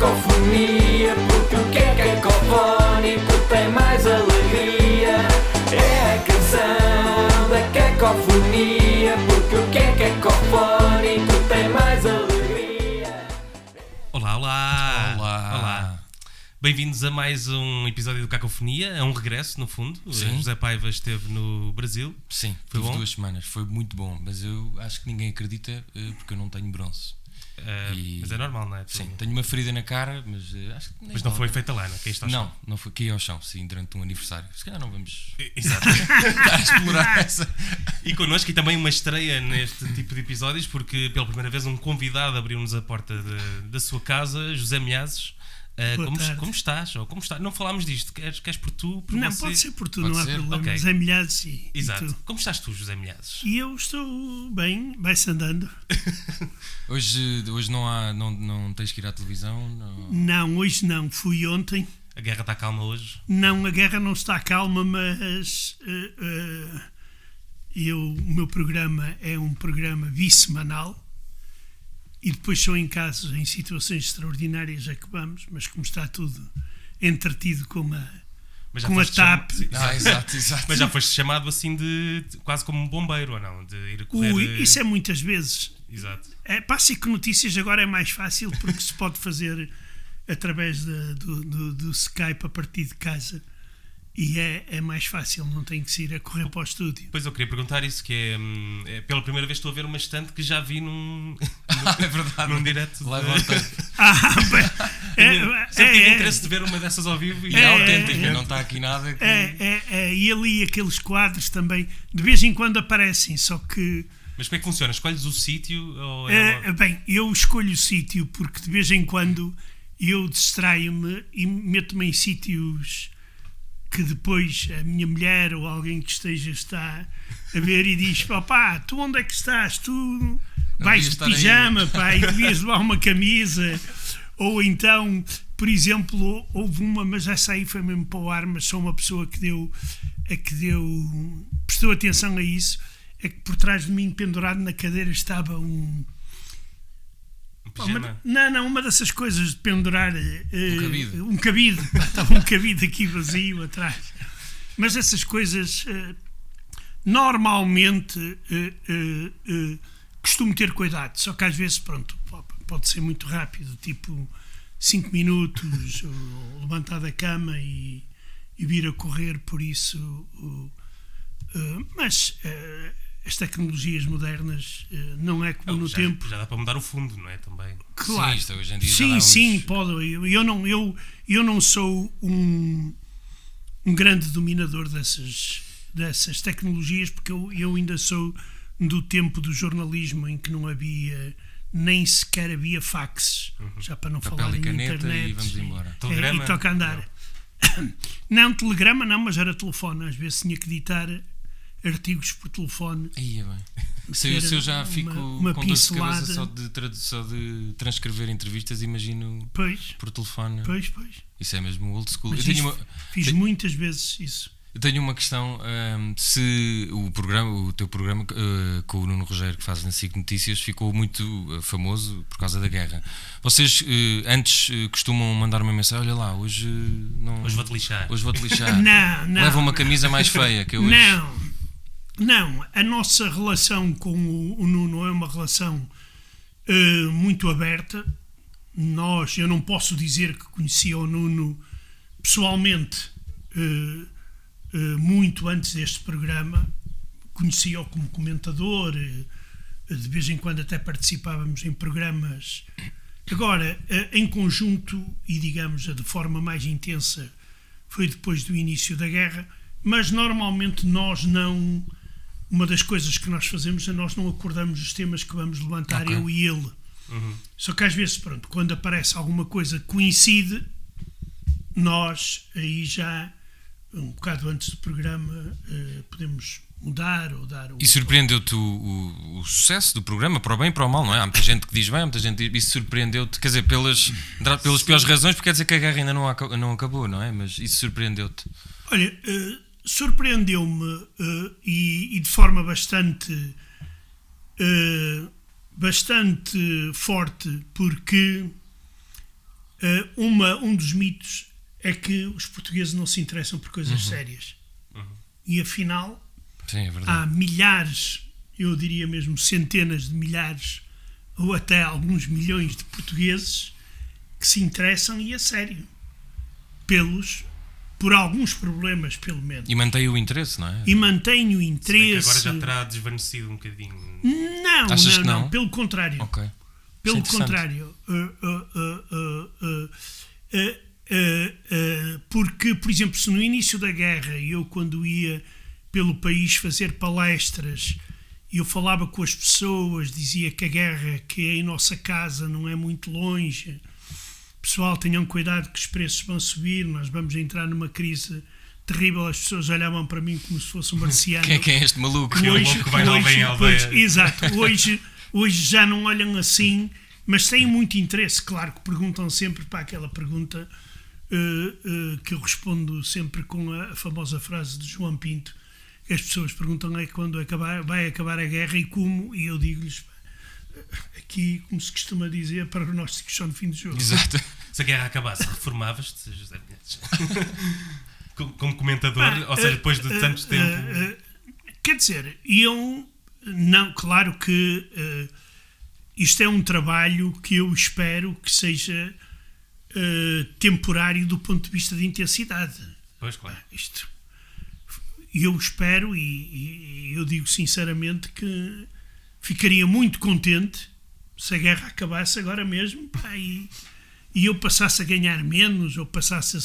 cacofonia, porque o que é cacofónico tem mais alegria. É a canção da cacofonia, porque o que é cacofónico tem mais alegria. Olá, olá! Olá! Bem-vindos a mais um episódio do Cacofonia, é um regresso no fundo. Sim. José Paiva esteve no Brasil. Sim, Foi tive bom? 2 semanas, foi muito bom, mas eu acho que ninguém acredita porque eu não tenho bronze. Mas é normal, não é? Sim, tenho uma ferida na cara, mas acho que nem Mas não vale. foi feita lá, não? Caíste ao chão. Não foi, caí ao chão, sim, durante um aniversário. Se calhar não vamos Exato. estar a explorar essa. E connosco, e também uma estreia neste tipo de episódios, porque pela primeira vez um convidado abriu-nos a porta da sua casa, José Milhazes. Como estás? Ou como está? Não falámos disto. Queres por tu? Por não, você? pode ser por tu, Pode não há ser? problema. Ok. Zé Milhazes e Exato. tu. Como estás tu, José Milhazes? E eu estou bem, vai-se andando. Hoje não tens que ir à televisão? Não. Não, hoje não, fui ontem. A guerra está calma hoje? Não, a guerra não está calma, mas o meu programa é um programa bissemanal e depois só em casos, em situações extraordinárias é que vamos, mas como está tudo entretido com a foste TAP. Sim, Exato. Mas já foste chamado assim de quase como um bombeiro, ou não? De ir correr. Isso é muitas vezes. Exato. Para a SIC Notícias agora é mais fácil porque se pode fazer através do Skype a partir de casa e é mais fácil, não tem que se ir a correr para o estúdio. Pois eu queria perguntar isso, que é pela primeira vez estou a ver uma estante que já vi num É verdade. num direto. Leva ao tempo. Sempre tive interesse de ver uma dessas ao vivo e É autêntico, não está aqui nada que... E ali aqueles quadros também de vez em quando aparecem, só que Mas como é que funciona? Escolhes o sítio? Ou bem, eu escolho o sítio porque de vez em quando eu distraio-me e meto-me em sítios que depois a minha mulher ou alguém que está a ver e diz: opá, tu onde é que estás? Tu vais de pijama, pá, e devias levar uma camisa. Ou então, por exemplo, houve uma, mas essa aí foi mesmo para o ar, mas só uma pessoa que prestou atenção a isso, é que por trás de mim, pendurado na cadeira, estava um pijama? Uma dessas coisas de pendurar cabide. um cabide, estava um cabide aqui vazio atrás, mas essas coisas normalmente costumo ter cuidado, só que às vezes pode ser muito rápido, tipo 5 minutos ou levantar da cama e vir a correr, por isso mas as tecnologias modernas não é como no tempo. Já dá para mudar o fundo, não é? Também. Claro. Sim, isto hoje em dia já dá Sim, uns... pode. Eu não sou um grande dominador dessas tecnologias, porque eu ainda sou do tempo do jornalismo em que não havia, nem sequer havia faxes, já para não Papel falar e em caneta internet. e vamos embora. Telegrama? E toca a andar. Não, telegrama não, mas era telefone. Às vezes tinha que editar artigos por telefone. Aí é bem. Se eu já fico uma com dor de cabeça pincelada. só de transcrever entrevistas, imagino Pois. por telefone. Pois. Isso é mesmo old school. Mas fiz muitas vezes isso. Eu tenho uma questão, se o teu programa com o Nuno Rogério que faz na SIC Notícias ficou muito famoso por causa da guerra. Vocês antes costumam mandar uma mensagem: olha lá, hoje vou-te lixar. Hoje vou-te lixar. Não. Leva uma camisa mais feia que eu hoje. Não. A nossa relação com o Nuno é uma relação muito aberta. Eu não posso dizer que conhecia o Nuno pessoalmente muito antes deste programa. Conhecia-o como comentador, de vez em quando até participávamos em programas. Agora, em conjunto e digamos de forma mais intensa, foi depois do início da guerra, mas normalmente uma das coisas que nós fazemos é nós não acordamos os temas que vamos levantar, Okay. eu e ele. Só que às vezes, quando aparece alguma coisa que coincide, nós aí já, um bocado antes do programa, podemos mudar ou dar... E surpreendeu-te o sucesso do programa, para o bem e para o mal, não é? Há muita gente que diz bem, há muita gente que diz, isso surpreendeu-te, quer dizer, pelas piores razões, porque quer dizer que a guerra ainda não acabou, não é? Mas isso surpreendeu-te. Olha, surpreendeu-me e de forma bastante forte, porque um dos mitos é que os portugueses não se interessam por coisas sérias. E afinal, Sim, é verdade. há milhares, eu diria mesmo centenas de milhares, ou até alguns milhões de portugueses que se interessam, e a sério, por alguns problemas, pelo menos. E mantém o interesse, não é? E mantém o Se bem que interesse. agora já terá desvanecido um bocadinho. Achas que Não, não? pelo contrário. Ok. Pelo Isso é contrário. Porque, por exemplo, se no início da guerra eu, quando ia pelo país fazer palestras, eu falava com as pessoas, dizia que a guerra que é em nossa casa não é muito longe, pessoal, tenham cuidado que os preços vão subir, nós vamos entrar numa crise terrível, as pessoas olhavam para mim como se fosse um marciano. Quem é este maluco? Hoje, que vai de aldeia em aldeia. Exato, hoje já não olham assim, mas têm muito interesse, claro que perguntam sempre para aquela pergunta que eu respondo sempre com a famosa frase de João Pinto, que as pessoas perguntam é quando vai acabar a guerra e como, e eu digo-lhes, aqui, como se costuma dizer, prognósticos são no fim do jogo. Exato. Se a guerra acabasse, reformavas-te, José Menezes? Como comentador, ou seja, depois de tanto tempo... Quer dizer, eu... Não, claro que isto é um trabalho que eu espero que seja temporário do ponto de vista de intensidade. Pois, claro. Isto... Eu espero, e eu digo sinceramente, que ficaria muito contente se a guerra acabasse agora mesmo, pá, e eu passasse a ganhar menos, ou passasse a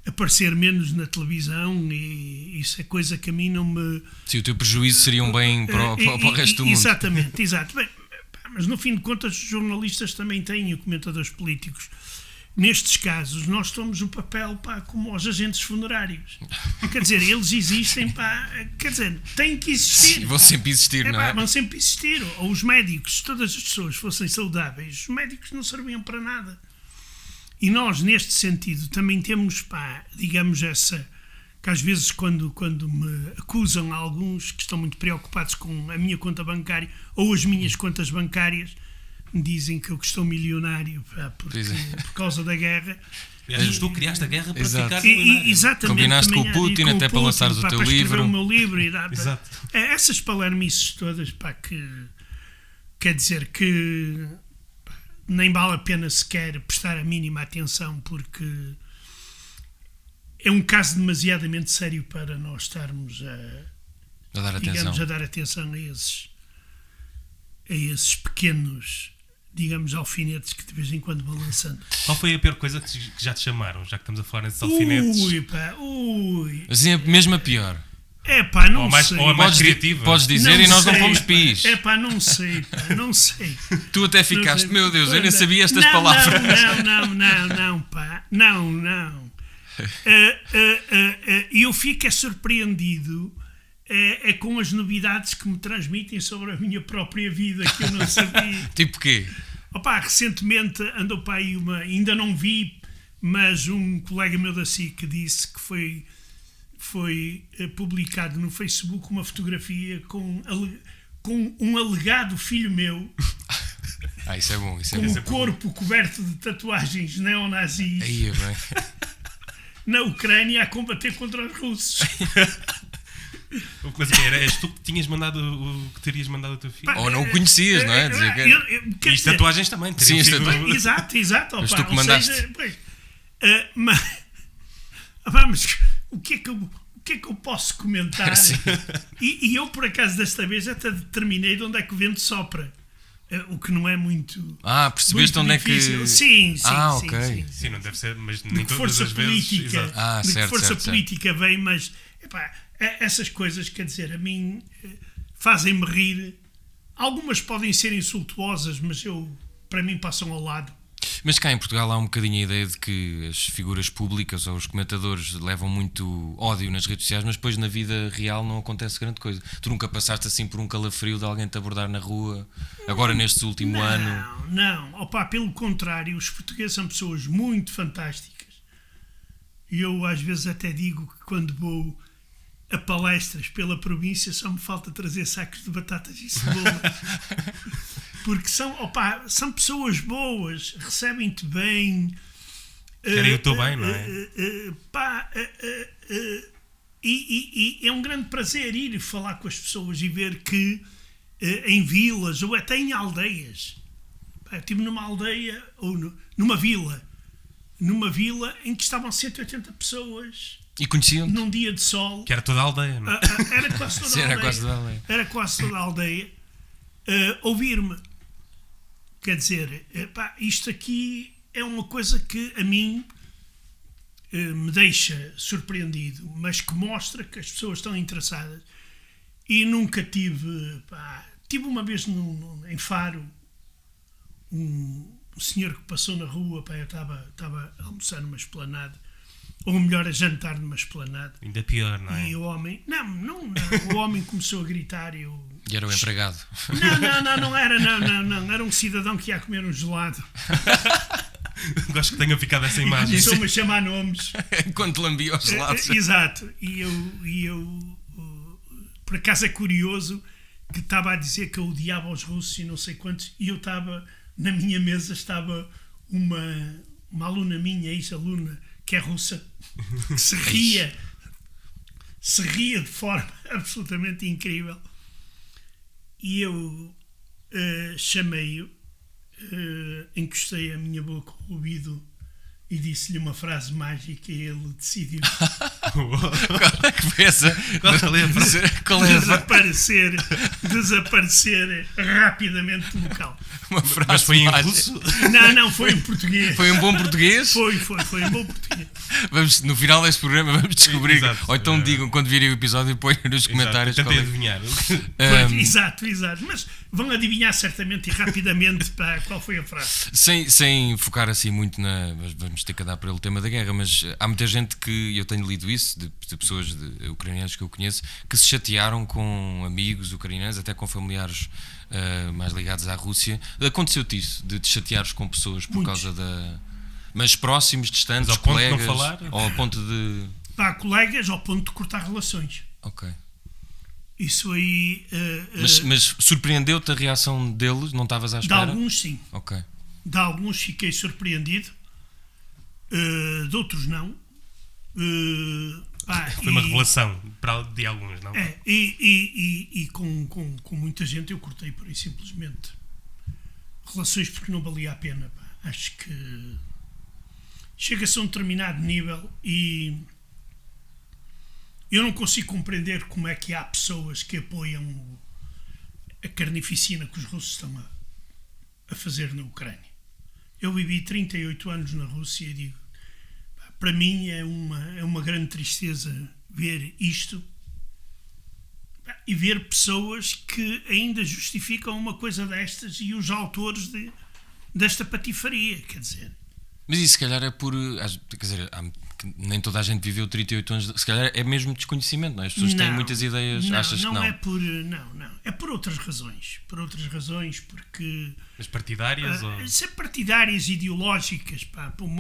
aparecer menos na televisão, e isso é coisa que a mim não me... Sim, o teu prejuízo seria um bem para o resto do mundo. Exatamente, exato. Bem, pá, mas no fim de contas os jornalistas também têm, e comentadores políticos. Nestes casos, nós somos o papel, pá, como os agentes funerários. Quer dizer, eles existem, pá, quer dizer, têm que existir. Sim, vão sempre existir, não é? Vão sempre existir. Ou os médicos, se todas as pessoas fossem saudáveis, os médicos não serviam para nada. E nós, neste sentido, também temos, pá, digamos, essa... que às vezes quando me acusam alguns que estão muito preocupados com a minha conta bancária ou as minhas contas bancárias, dizem que eu estou milionário, pá, por causa da guerra. Aliás, tu criaste a guerra para Exato. ficar milionário. Exatamente. Combinaste com o também, Putin até para lançares o pá, teu para escrever livro. o meu livro e dar, Exato. essas palermices todas, pá, que quer dizer que pá, nem vale a pena sequer prestar a mínima atenção, porque é um caso demasiadamente sério para nós estarmos A dar atenção. a dar atenção a esses pequenos, digamos, alfinetes que de vez em quando vão lançando. Qual foi a pior coisa que já te chamaram, já que estamos a falar nesses alfinetes? Ui. Assim, mesmo a pior. É pá, não Ou a sei. mais criativa. Podes dizer e nós não sei, pomos pá. pis. É pá, não sei, pá, não sei. Tu até ficaste, Não sei. meu Deus, eu nem sabia estas Não, palavras. Não, pá, não. Eu fico surpreendido com as novidades que me transmitem sobre a minha própria vida, que eu não sabia. Tipo quê? Opa, recentemente andou para aí ainda não vi, mas um colega meu da SIC disse que foi publicado no Facebook uma fotografia com um alegado filho meu, Isso é bom. Isso é com bom. o corpo coberto de tatuagens neonazis Aí é bem. na Ucrânia a combater contra os russos. Mas eras tu que tinhas mandado que terias mandado o teu filho? Ou não o conhecias, não é? Dizer que era- E as tatuagens também. Sim, teriam as sido- tatuagens. Exato. Mas Opa, tu que mandaste. ou seja, pois, mas vamos, o que é que eu posso comentar? Sim. E eu, por acaso, desta vez até determinei de onde é que o vento sopra. O que não é muito. Percebeste muito onde difícil. é que... Sim. ok. Sim, não deve ser, mas De nem que todas força as vezes. política, Exato. de que certo, força certo. política vem, mas epá, essas coisas, quer dizer, a mim fazem-me rir. Algumas podem ser insultuosas, mas para mim passam ao lado. Mas cá em Portugal há um bocadinho a ideia de que as figuras públicas ou os comentadores levam muito ódio nas redes sociais, mas depois na vida real não acontece grande coisa. Tu nunca passaste assim por um calafrio de alguém te abordar na rua, agora neste último ano? Não. Opa, pelo contrário, os portugueses são pessoas muito fantásticas. E eu às vezes até digo que quando vou a palestras pela província só me falta trazer sacos de batatas e cebola. Porque são pessoas boas, recebem-te bem. Querem o teu bem, não é? E é um grande prazer ir falar com as pessoas e ver que em vilas ou até em aldeias. Eu estive numa aldeia ou numa vila em que estavam 180 pessoas. E conheciam? Num dia de sol. Que era toda a aldeia, não é? Era quase toda a aldeia. Era quase toda a aldeia. Ouvir-me. Quer dizer, isto aqui é uma coisa que a mim me deixa surpreendido, mas que mostra que as pessoas estão interessadas. E nunca tive... tive uma vez em Faro um senhor que passou na rua, eu estava a almoçar numa esplanada, ou melhor, a jantar numa esplanada. Ainda pior, não é? E o homem... Não. O homem começou a gritar e eu... E era o empregado. Não era, não. Era um cidadão que ia comer um gelado. Gosto que tenha ficado essa imagem. E começou-me a chamar nomes. Enquanto lambia os gelados. Exato. E eu por acaso é curioso que estava a dizer que eu odiava os russos e não sei quantos, e eu estava, na minha mesa estava uma aluna minha, ex-aluna, que é russa, que se ria de forma absolutamente incrível. E eu chamei-o, encostei a minha boca ao ouvido e disse-lhe uma frase mágica e ele decidiu Qual é que foi essa? Qual é desaparecer rapidamente do local. Uma frase Mas foi em mágica. russo? Não, foi em português. Foi um bom português? Foi em bom português. No final deste programa vamos descobrir. Exato. Ou então digam, quando virem o episódio, ponham nos comentários. Tentei qual é. adivinhar. Exato. Mas vão adivinhar certamente e rapidamente para qual foi a frase. Sem focar assim muito vamos ter que andar pelo tema da guerra, mas há muita gente que, eu tenho lido isso, de pessoas ucranianas que eu conheço, que se chatearam com amigos ucranianos, até com familiares mais ligados à Rússia. Aconteceu-te isso, de te chateares com pessoas por Muitos. causa da... Mas próximos, distantes, Mas ao ponto de não colegas? falar? Ou ao ponto de... Colegas ao ponto de cortar relações. Ok. Isso aí... Mas surpreendeu-te a reação deles? Não estavas à de espera? alguns, sim. Ok. De alguns fiquei surpreendido. De outros não. Foi uma revelação de alguns, não? E com muita gente eu cortei por aí simplesmente relações porque não valia a pena. Acho que chega-se a um determinado nível e eu não consigo compreender como é que há pessoas que apoiam a carnificina que os russos estão a fazer na Ucrânia. Eu vivi 38 anos na Rússia e digo, para mim é uma grande tristeza ver isto e ver pessoas que ainda justificam uma coisa destas e os autores desta patifaria, quer dizer. Mas isso se calhar é por... Quer dizer, nem toda a gente viveu 38 anos... Se calhar é mesmo desconhecimento, não é? As pessoas têm muitas ideias, achas que não? Não é por... Não. É por outras razões. Porque... As partidárias? Ser partidárias, ideológicas,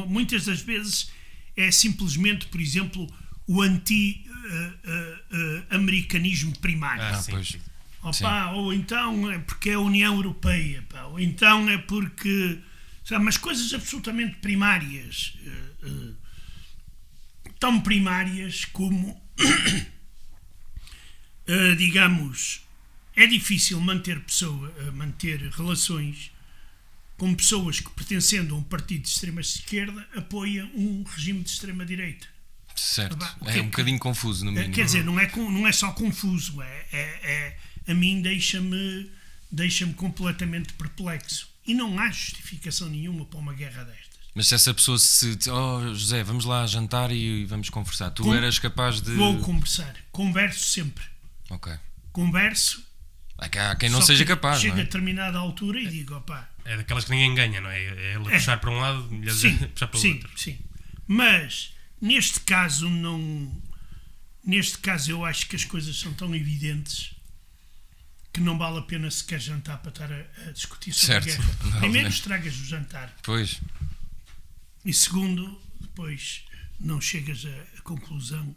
muitas das vezes é simplesmente, por exemplo, o anti-americanismo primário. Sim. Ou então é porque é a União Europeia, ou então é porque... Mas coisas absolutamente primárias. Tão primárias como, digamos, é difícil manter relações com pessoas que, pertencendo a um partido de extrema-esquerda, apoiam um regime de extrema-direita. Certo. É um bocadinho confuso, no mínimo. Quer dizer, não é só confuso, a mim deixa-me completamente perplexo. E não há justificação nenhuma para uma guerra destas. Mas se essa pessoa José, vamos lá jantar e vamos conversar, tu eras capaz de... Vou conversar, converso sempre. Ok. Converso. Há quem não seja capaz, chega não é? a determinada altura e digo, É daquelas que ninguém ganha, não é? É ela puxar para um lado e puxar para o outro. Sim. Mas, neste caso, eu acho que as coisas são tão evidentes que não vale a pena sequer jantar para estar a discutir sobre a guerra. Primeiro estragas o jantar. Pois. E segundo, depois não chegas a conclusão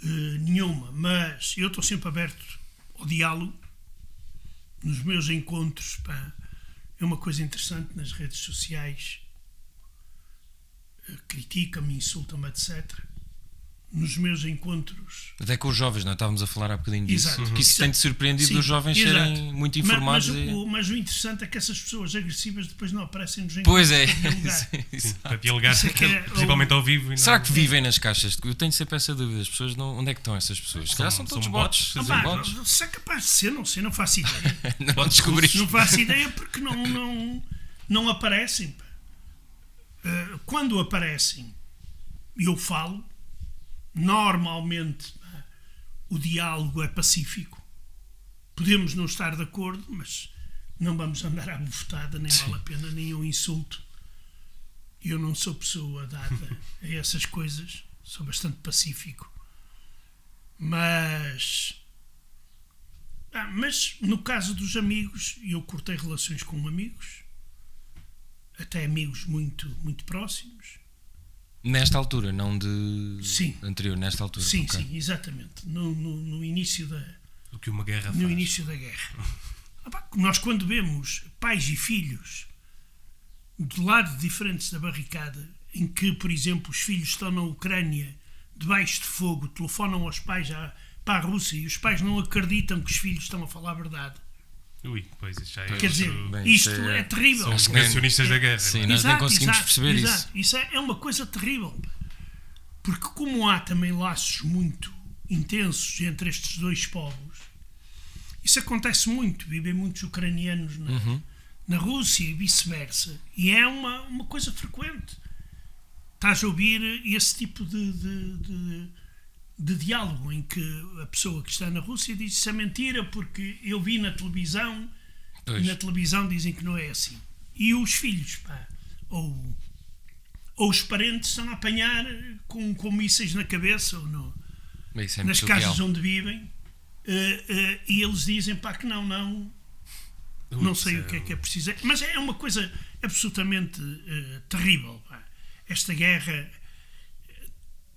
nenhuma. Mas eu estou sempre aberto ao diálogo nos meus encontros, é uma coisa interessante nas redes sociais, critica-me, insulta-me, etc. Nos meus encontros... Até com os jovens, não é? Estávamos a falar há bocadinho disso. Exato. Que isso tem-te surpreendido, Sim, os jovens exato. serem muito informados. Mas o interessante é que essas pessoas agressivas depois não aparecem nos encontros. Pois é. para dialogar. Para dialogar, Isso é que é- principalmente ao vivo. E não- Será que vivem nas caixas? Eu tenho sempre essa dúvida. As pessoas não... Onde é que estão essas pessoas? Se calhar são todos bots. bots. Opa, São bots. se é capaz de ser, não sei, não faço ideia. Não descobri. Não faço ideia porque não aparecem. Pá. Quando aparecem, eu falo, normalmente pá, o diálogo é pacífico. Podemos não estar de acordo, mas não vamos andar à bufetada, nem vale a pena nenhum insulto. Eu não sou pessoa dada a essas coisas, sou bastante pacífico. Mas no caso dos amigos, eu cortei relações com amigos, até amigos muito, muito próximos. Nesta altura, não de Sim. anterior, nesta altura. Sim, Ok. sim, exatamente. No início da, O que uma guerra no faz. início da guerra. Nós, quando vemos pais e filhos de lados diferentes da barricada, em que, por exemplo, os filhos estão na Ucrânia debaixo de fogo, telefonam aos pais para a Rússia e os pais não acreditam que os filhos estão a falar a verdade. Ui, pois isso já é. Quer dizer, bem, isto isso é terrível. São os negacionistas da guerra. Sim, não é? nós nem conseguimos perceber isso. Isso é uma coisa terrível. Porque como há também laços muito intensos entre estes dois povos, isso acontece muito. Vivem muitos ucranianos na Rússia e vice-versa. E é uma coisa frequente. Estás a ouvir esse tipo de diálogo em que a pessoa que está na Rússia diz isso é mentira porque eu vi na televisão Pois. e na televisão dizem que não é assim. E os filhos, pá, ou os parentes estão a apanhar com mísseis na cabeça ou Isso é nas muito casas surreal. onde vivem e eles dizem pá, que não sei o que é preciso. Mas é uma coisa absolutamente terrível. Pá. Esta guerra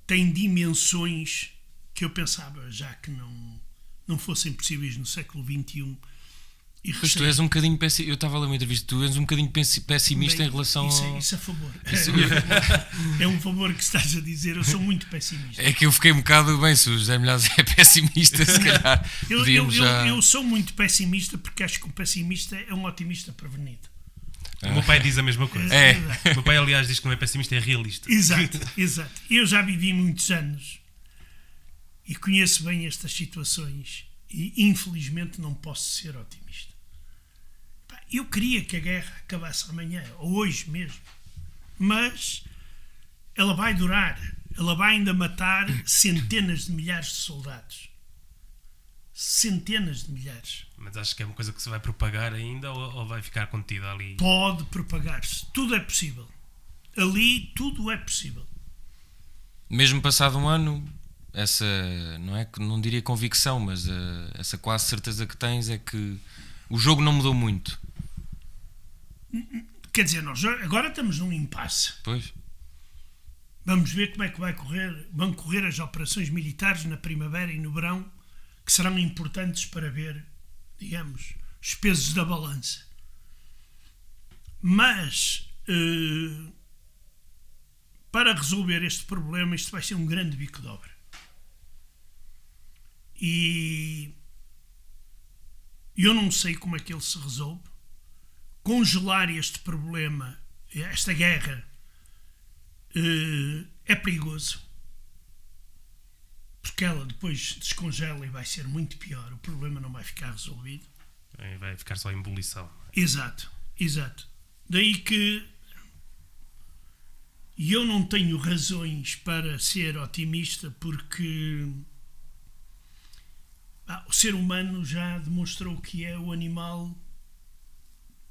tem dimensões que eu pensava já que não fossem possíveis no século XXI. E Pois tu és um bocadinho pessimista. Eu estava a ler uma entrevista, tu és um bocadinho pessimista bem, em relação isso é a favor. É um favor que estás a dizer. Eu sou muito pessimista. É que eu fiquei um bocado bem, se o José Milhazes é pessimista, se calhar podíamos já... Eu sou muito pessimista porque acho que um pessimista é um otimista prevenido. O meu pai diz a mesma coisa. É. O meu pai, aliás, diz que não é pessimista, é realista. Exato. Eu já vivi muitos anos e conheço bem estas situações e infelizmente não posso ser otimista. Pá, eu queria que a guerra acabasse amanhã, ou hoje mesmo, mas ela vai durar, ela vai ainda matar centenas de milhares de soldados. Centenas de milhares. Mas acho que é uma coisa que se vai propagar ainda ou vai ficar contida ali? Pode propagar-se. Tudo é possível. Ali tudo é possível. Mesmo passado um ano, essa, não diria convicção, mas essa quase certeza que tens é que o jogo não mudou muito. Quer dizer, nós agora estamos num impasse. Pois. Vamos ver como é que vão correr as operações militares na primavera e no verão, que serão importantes para ver, digamos, os pesos da balança. Mas, para resolver este problema, isto vai ser um grande bico de obra. E eu não sei como é que ele se resolve. Congelar este problema, esta guerra, é perigoso. Porque ela depois descongela e vai ser muito pior. O problema não vai ficar resolvido. Vai ficar só em ebulição. Exato. Daí que eu não tenho razões para ser otimista porque o ser humano já demonstrou que é o animal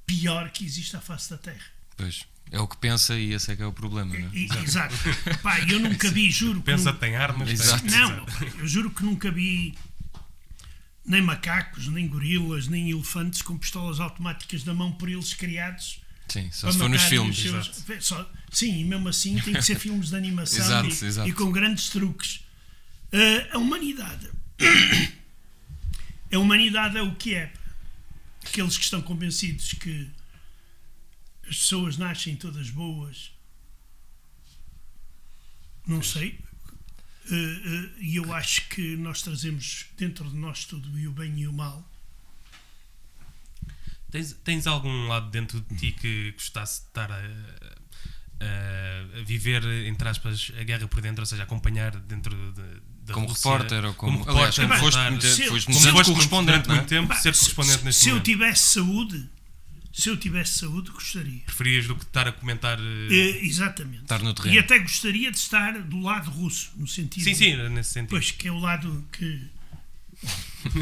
pior que existe à face da Terra. Pois. É o que pensa e esse é que é o problema, não é? Exato. Pá, eu nunca vi, juro que... Pensa que tem armas. Exato. Não, eu juro que nunca vi nem macacos, nem gorilas, nem elefantes com pistolas automáticas na mão por eles criados. Sim, só para se for nos matarem filmes. os seus... Sim, e mesmo assim tem que ser filmes de animação Exato. e com grandes truques. A humanidade é o que é. aqueles que estão convencidos que as pessoas nascem todas boas, não sei. E eu acho que nós trazemos dentro de nós tudo, e o bem e o mal. Tens algum lado dentro de ti que gostasse de estar a viver, entre aspas, a guerra por dentro, ou seja, acompanhar dentro da como Rússia, repórter ou como repórter, aliás, foste correspondente, não é? muito tempo, ser correspondente neste Se eu momento. tivesse saúde, gostaria. Preferias do que estar a comentar... Exatamente. Estar no terreno. E até gostaria de estar do lado russo, no sentido... Sim, nesse sentido. Pois, que é o lado que...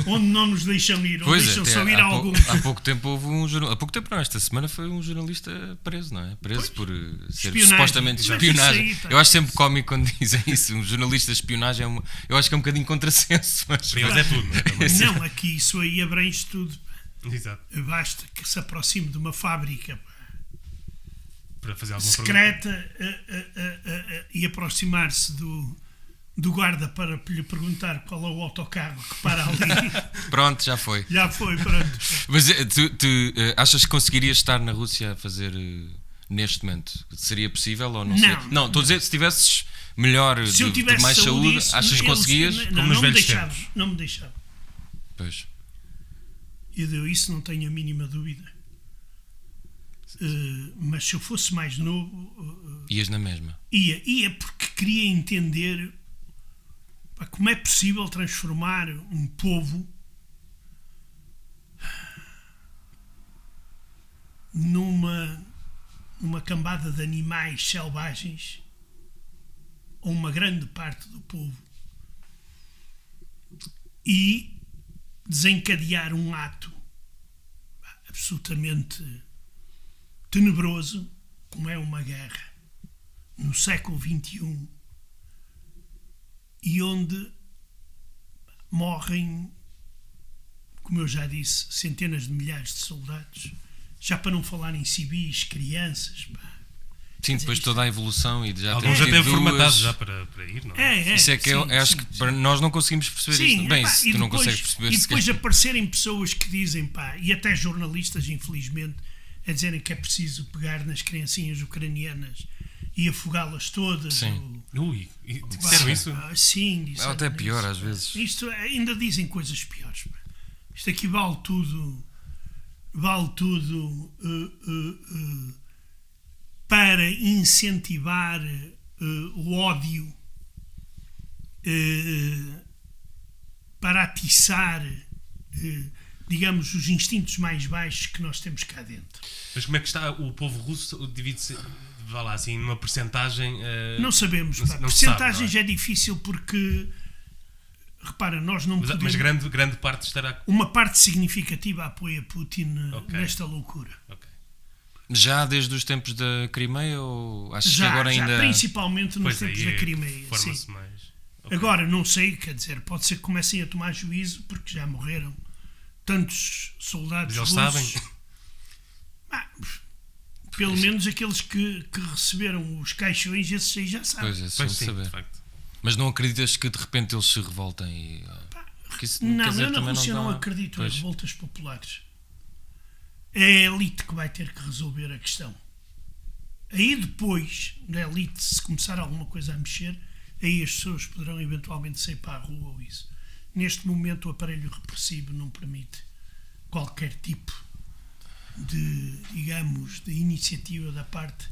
onde não nos deixam ir, ou Pois, deixam até só ir a algum... há pouco tempo houve um jornalista. Há pouco tempo não, esta semana foi um jornalista preso, não é? Preso por ser Espionagem. supostamente Mas espionagem. isso aí, pá. Eu acho sempre cómico quando dizem isso. Um jornalista de espionagem eu acho que é um bocadinho contrassenso. Mas Para eles é tudo, não é? Também. Não, aqui isso aí abrange tudo. Exato. Basta que se aproxime de uma fábrica Para fazer alguma secreta e aproximar-se do guarda para lhe perguntar qual é o autocarro que para ali. Pronto, já foi. Já foi, pronto. Mas tu achas que conseguirias estar na Rússia a fazer neste momento? Seria possível ou não? Não. Sei? Não, estou a dizer, se tivesses melhor, Se eu de tivesse mais saúde, isso, achas que conseguias? como nos não me velhos deixava. tempos. Não me deixava. Pois. Eu isso não tenho a mínima dúvida. Mas se eu fosse mais novo, Ias na mesma. ia porque queria entender como é possível transformar um povo numa cambada de animais selvagens, ou uma grande parte do povo, e desencadear um ato absolutamente tenebroso, como é uma guerra, no século XXI, e onde morrem, como eu já disse, centenas de milhares de soldados, já para não falar em civis, crianças. Sim, depois toda a evolução e já Alguns temos até tido formatados já para ir, não é? Isso é que eu acho que nós não conseguimos perceber isto. Bem, se tu não consegues perceber... E depois aparecerem pessoas que dizem, e até jornalistas, infelizmente, a dizerem que é preciso pegar nas criancinhas ucranianas e afogá-las todas. Sim. Ui, disseram isso? Sim, É disseram até pior isso. às vezes. Isto ainda dizem coisas piores. Isto aqui vale tudo para incentivar o ódio, para atiçar, digamos, os instintos mais baixos que nós temos cá dentro. Mas como é que está o povo russo? Divide-se, vá lá, assim, numa percentagem... Não sabemos. não se Percentagens sabe, é difícil porque, repara, nós não podemos... Mas grande parte estará... Uma parte significativa apoia Putin Ok. nesta loucura. Ok. Já desde os tempos da Crimeia ou achas que agora ainda... Principalmente nos Pois tempos aí da Crimeia. forma-se Sim. mais... Ok. Agora, não sei, quer dizer, pode ser que comecem a tomar juízo porque já morreram tantos soldados Mas eles russos. sabem? Pelo menos aqueles que receberam os caixões, esses aí já sabem. Pois é, só Pois sim, saber. de facto. Mas não acreditas que de repente eles se revoltem? E, porque isso, quer Não, dizer, eu na também Rússia não dá- acredito em Pois. revoltas populares. É a elite que vai ter que resolver a questão. Aí depois, da elite, se começar alguma coisa a mexer, aí as pessoas poderão eventualmente sair para a rua ou isso. Neste momento o aparelho repressivo não permite qualquer tipo de, digamos, de iniciativa da parte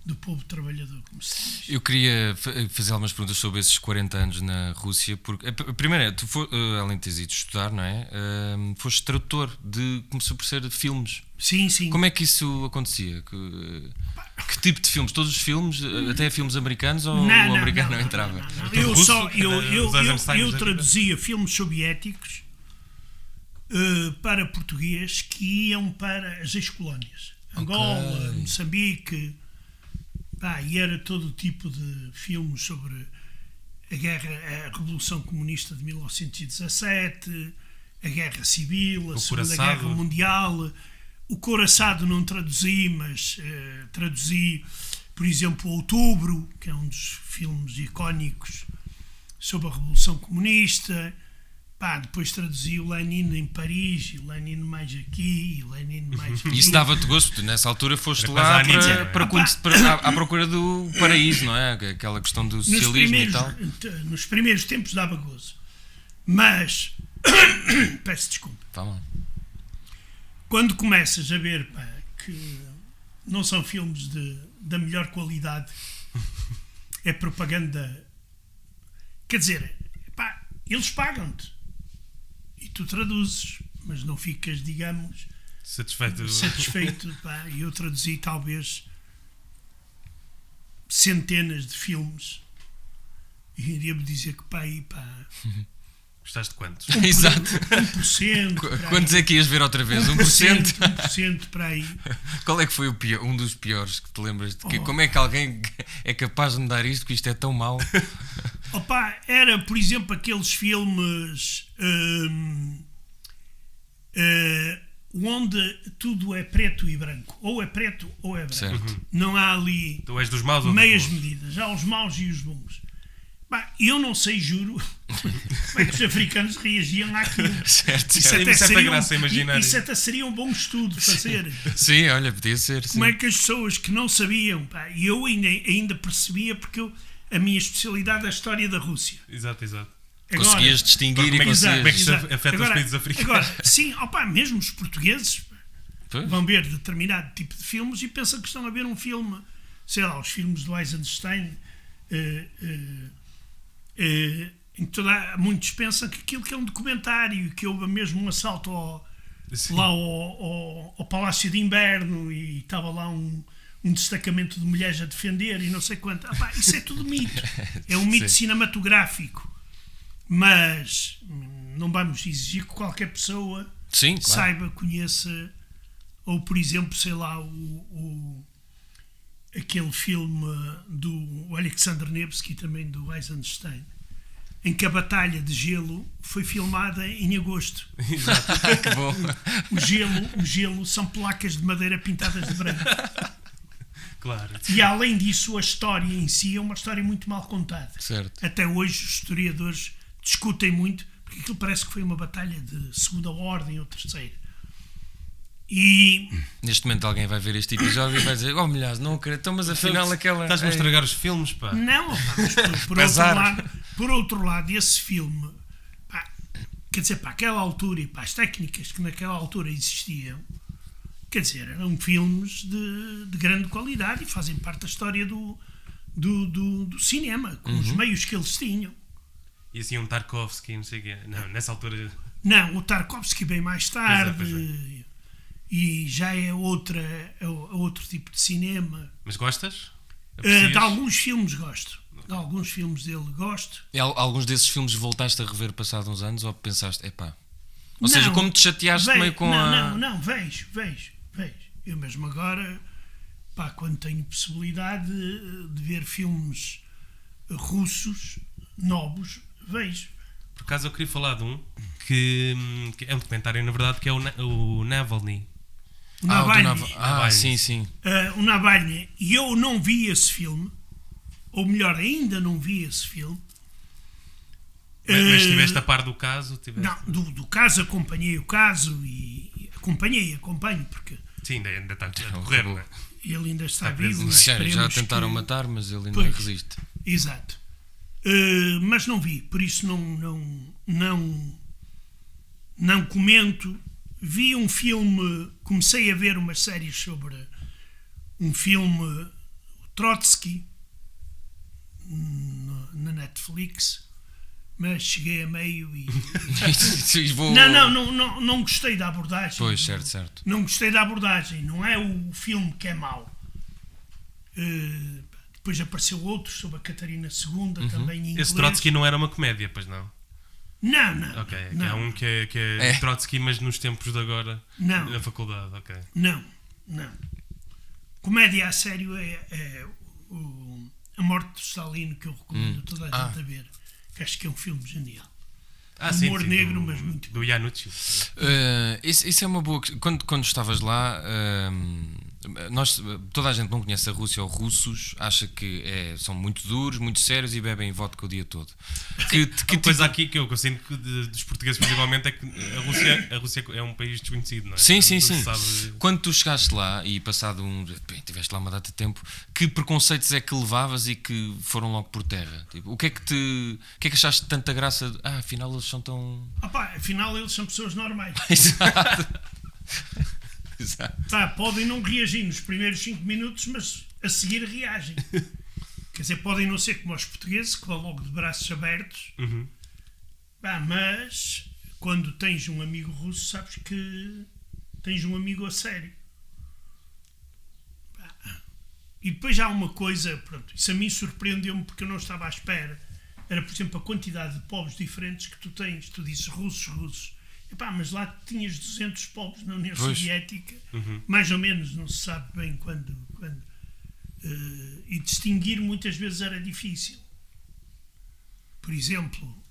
do povo trabalhador, como se diz. Eu queria fazer algumas perguntas sobre esses 40 anos na Rússia, porque a primeira é, além de teres ido estudar, não é? Foste tradutor começou por ser de filmes. Sim, sim. Como é que isso acontecia? Que tipo de filmes? Todos os filmes, até filmes americanos, ou o americano não entrava? não. Os Eisensteins Eu da vida. traduzia filmes soviéticos para português que iam para as ex-colónias. Angola, Moçambique, e era todo o tipo de filmes sobre a Revolução Comunista de 1917, a Guerra Civil, a Segunda Guerra Mundial. O Couraçado não traduzi, mas traduzi, por exemplo, Outubro, que é um dos filmes icónicos sobre a Revolução Comunista. Depois traduzi o Lenin em Paris, e o Lenin mais aqui, e o Lenin mais aqui. Isso dava-te gosto, tu nessa altura foste Era lá quase a à procura do paraíso, não é? Aquela questão do socialismo e tal. Nos primeiros tempos dava gozo. Mas, peço desculpa, Tá bom. quando começas a ver que não são filmes da melhor qualidade, é propaganda. Quer dizer, eles pagam-te e tu traduzes, mas não ficas, digamos, Satisfeito. Eu traduzi talvez centenas de filmes e iria-me dizer que Gostaste de quantos? Exato. 1%. Quantos é que ias ver outra vez? 1%? 1% para aí. Qual é que foi um dos piores que te lembras? Como é que alguém é capaz de me dar isto, que isto é tão mau? Era, por exemplo, aqueles filmes onde tudo é preto e branco. Ou é preto ou é branco. Certo. Não há ali Tu és dos maus ou meias dos bons? medidas. Há os maus e os bons. Eu não sei, juro, como é que os africanos reagiam àquilo. Certo. Isso Tem até certa seria graça a imaginar isso isso. até seria um bom estudo fazer. Sim, olha, podia ser. Como sim. é que as pessoas que não sabiam, e eu ainda percebia, porque a minha especialidade é a história da Rússia. Exato. Agora, Conseguias distinguir Como é e que conseguias. isso afeta os países africanos? Agora, sim, mesmo os portugueses Pois. vão ver determinado tipo de filmes e pensam que estão a ver um filme, sei lá, os filmes do Eisenstein, em que muitos pensam que aquilo que é um documentário, que houve mesmo um assalto ao Palácio de Inverno e estava lá um destacamento de mulheres a defender e não sei quanto. Isso é tudo mito. É um mito cinematográfico. Mas não vamos exigir que qualquer pessoa Sim, claro. saiba, conheça, ou por exemplo, sei lá, aquele filme do Alexander Nevsky, também do Eisenstein, em que a Batalha de Gelo foi filmada em agosto. Exato. Que bom. O gelo são placas de madeira pintadas de branco. Claro. E além disso, a história em si é uma história muito mal contada. Certo. Até hoje os historiadores discutem muito, porque aquilo parece que foi uma batalha de segunda ordem ou terceira. E Neste momento alguém vai ver este episódio e vai dizer: oh, milhares, não acredito, mas afinal aquela. Estás-me a estragar os filmes, pá. não, mas por outro lado, esse filme, quer dizer, para aquela altura e para as técnicas que naquela altura existiam, quer dizer, eram filmes de grande qualidade e fazem parte da história do cinema, com os meios que eles tinham. E assim um Tarkovsky, não sei o quê. Não, nessa altura... Não, o Tarkovsky bem mais tarde, Pois é. e já é outro tipo de cinema. Mas gostas? De alguns filmes gosto. De alguns filmes dele gosto. E alguns desses filmes voltaste a rever passado uns anos ou pensaste, epá. Ou Não, seja, como te chateaste meio com Não, vejo. Eu mesmo agora, quando tenho possibilidade de ver filmes russos, novos, vejo. Por acaso eu queria falar de um que é um documentário, na verdade, que é o Navalny. O Navalny. Sim, sim. O Navalny. E eu não vi esse filme, ou melhor, ainda não vi esse filme. Mas estiveste a par do caso? Não, do caso, acompanhei o caso e acompanho, porque Sim, ainda está a correr, não é? ele ainda está Está preso, vivo. não é? Já esperemos tentaram que- matar, mas ele ainda Pois. resiste. Exato. Mas não vi, por isso não comento. Vi um filme, comecei a ver umas séries sobre um filme, o Trotsky, na Netflix, mas cheguei a meio e... Não gostei da abordagem. Pois, certo. Não gostei da abordagem, não é o filme que é mau. Depois apareceu outro sobre a Catarina II, também em inglês. Esse Trotsky não era uma comédia, pois não? Não. Ok, não. é um que é Trotsky, mas nos tempos de agora, Não. na faculdade, ok. Não. Comédia a sério é A Morte de Stalin, que eu recomendo a toda a gente a ver. Que acho que é um filme genial. Humor negro, mas muito bom. Do Yanucci. Isso é uma boa questão. Quando estavas lá, Toda a gente não conhece a Rússia ou russos, acha que são muito duros, muito sérios e bebem vodka o dia todo. Que coisa aqui que eu sinto que dos portugueses principalmente é que a Rússia é um país desconhecido, não é? Sim. Sabe... Quando tu chegaste lá e passado tiveste lá uma data de tempo, que preconceitos é que levavas e que foram logo por terra? Tipo, o que é que achaste de tanta graça? Afinal eles são tão... Afinal eles são pessoas normais. Exato. Podem não reagir nos primeiros 5 minutos, mas a seguir reagem. Quer dizer, podem não ser como os portugueses, que vão logo de braços abertos. Mas quando tens um amigo russo, sabes que tens um amigo a sério. E depois há uma coisa, pronto, isso a mim surpreendeu-me porque eu não estava à espera. Era, por exemplo, a quantidade de povos diferentes que tu tens. Tu dizes russos. Mas lá tinhas 200 povos na União Soviética, mais ou menos, não se sabe bem quando. E distinguir muitas vezes era difícil. Por exemplo,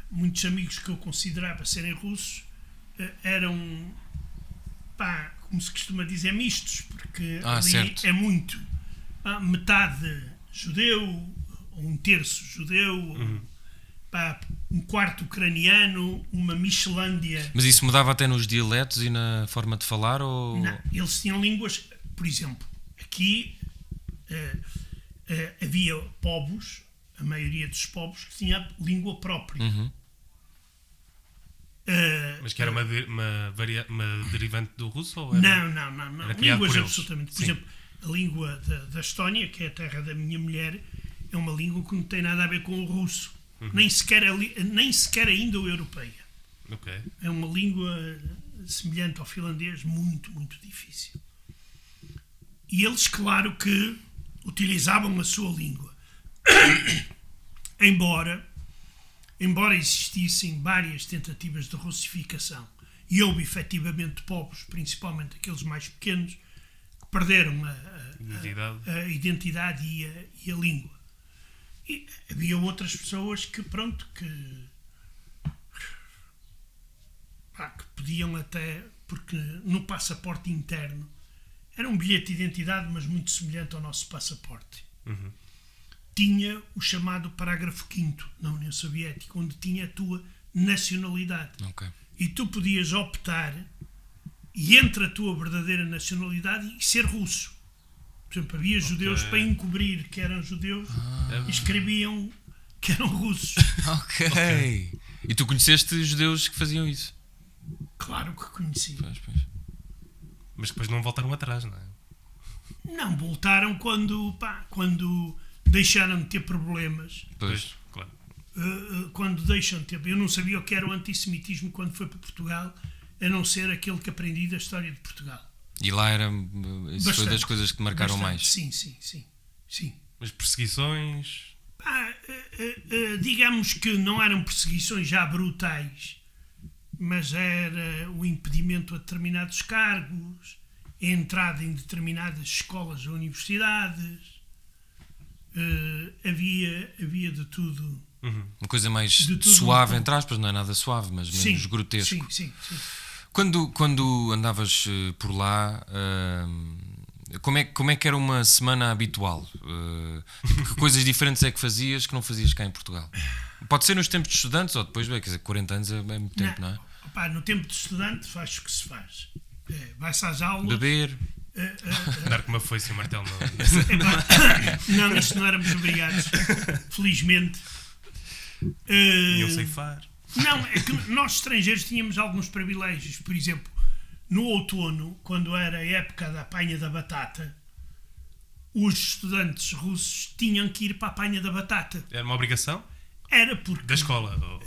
muitos amigos que eu considerava serem russos eram, como se costuma dizer, mistos, porque ali certo. é muito. Metade judeu, ou um terço judeu, um quarto ucraniano, uma Michelândia. Mas isso mudava até nos dialetos e na forma de falar? Ou... Não, eles tinham línguas, por exemplo, aqui havia povos, a maioria dos povos, que tinha língua própria. Mas que era uma derivante do russo? Ou era... Não. Línguas absolutamente. Por exemplo, a língua da Estónia, que é a terra da minha mulher, é uma língua que não tem nada a ver com o russo. Nem sequer a indo-europeia. É uma língua semelhante ao finlandês, muito, muito difícil. E eles, claro que utilizavam a sua língua. Embora existissem várias tentativas de russificação, e houve efetivamente povos, principalmente aqueles mais pequenos, que perderam a identidade e a língua. E havia outras pessoas que podiam até, porque no passaporte interno era um bilhete de identidade, mas muito semelhante ao nosso passaporte. Tinha o chamado parágrafo 5º na União Soviética, onde tinha a tua nacionalidade. E tu podias optar, e entre a tua verdadeira nacionalidade, e ser russo. Por exemplo, havia judeus para encobrir que eram judeus e escreviam que eram russos. E tu conheceste judeus que faziam isso? Claro que conheci. Pois. Mas depois não voltaram atrás, não é? Não, voltaram quando deixaram de ter problemas. Pois, claro. Quando deixam de ter... Eu não sabia o que era o antissemitismo quando foi para Portugal, a não ser aquele que aprendi da história de Portugal. E lá isso bastante, foi das coisas que te marcaram mais? Sim. Mas perseguições... digamos que não eram perseguições já brutais, mas era o impedimento a determinados cargos, a entrada em determinadas escolas ou universidades. Havia de tudo. Uma coisa mais suave, entre aspas, não é nada suave, mas menos grotesco. Sim. Quando andavas por lá, como é que era uma semana habitual? Que coisas diferentes é que fazias que não fazias cá em Portugal? Pode ser nos tempos de estudantes ou depois, quer dizer, 40 anos é muito tempo, não é? No tempo de estudante faz o que se faz. Vai-se às aulas... Beber... Dar com uma foice e um martelo não, isso não éramos obrigados, felizmente. Iam ceifar. Não, é que nós estrangeiros tínhamos alguns privilégios. Por exemplo, no outono, quando era a época da apanha da batata, os estudantes russos tinham que ir para a apanha da batata. Era uma obrigação? Era porque... Da escola?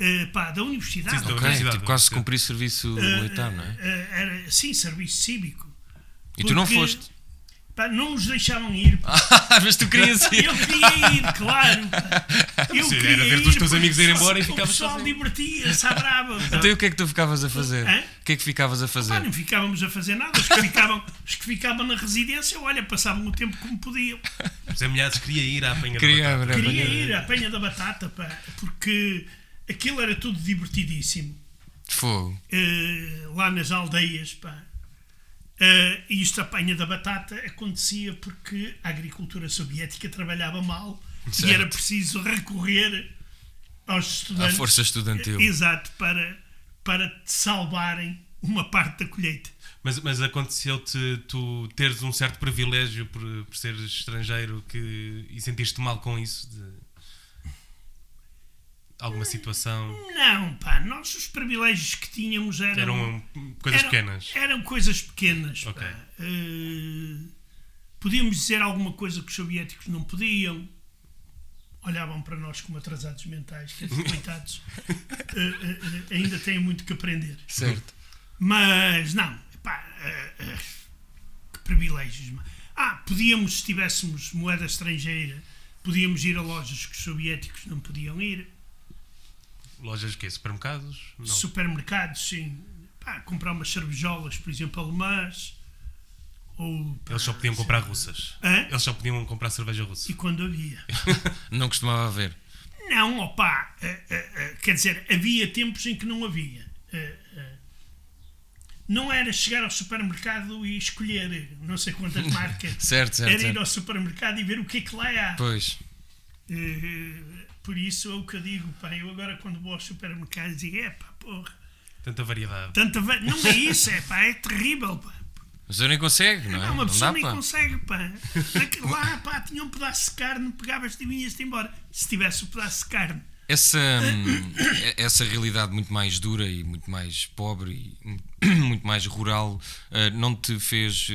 Da universidade. Sim, da universidade. Tipo, quase cumprir serviço militar, não é? Sim, serviço cívico. E tu não foste? Não nos deixavam ir. Mas tu querias ir. Eu queria ir, claro. Era ver os teus amigos irem embora e ficavas sozinho. O pessoal divertia-se à brava. Então e o que é que tu ficavas a fazer? O que é que ficavas a fazer? Não ficávamos a fazer nada. Os que ficavam na residência, passavam o tempo como podiam. Os Milhazes queria ir à apanha da batata. Queria ir à apanha da batata, porque aquilo era tudo divertidíssimo. Fogo. Lá nas aldeias, E isto, a apanha da batata, acontecia porque a agricultura soviética trabalhava mal Certo. e era preciso recorrer aos estudantes. À força estudantil. Exato, para salvarem uma parte da colheita. Mas aconteceu-te tu teres um certo privilégio por seres estrangeiro e sentiste mal com isso? Alguma situação? Não, pá, nós os privilégios que tínhamos Eram coisas pequenas? Eram coisas pequenas, Ok. pá. Podíamos dizer alguma coisa que os soviéticos não podiam. Olhavam para nós como atrasados mentais, que coitados, ainda têm muito que aprender. Certo. Mas não, pá, que privilégios. Podíamos, se tivéssemos moeda estrangeira, podíamos ir a lojas que os soviéticos não podiam ir. Lojas de quê? Supermercados? Não. Supermercados, sim. Pá, comprar umas cervejolas, por exemplo, alemãs. Ou, pá, Eles só podiam comprar russas. Hã? Eles só podiam comprar cerveja russa. E quando havia. Não costumava haver. Não, opá, quer dizer, havia tempos em que não havia. Não era chegar ao supermercado e escolher não sei quantas marcas. Certo. Era ir ao supermercado e ver o que é que lá há. Pois. Por isso é o que eu digo, pá, eu agora quando vou ao supermercado digo, porra, Tanta variedade. não é isso, é terrível, pá. Mas eu nem consegue, não é? Uma pessoa dá, nem pá. consegue, pá. Lá, pá, tinha um pedaço de carne, pegavas-te e vinhas-te embora. Se tivesse o pedaço de carne. Essa realidade muito mais dura e muito mais pobre e muito mais rural não te fez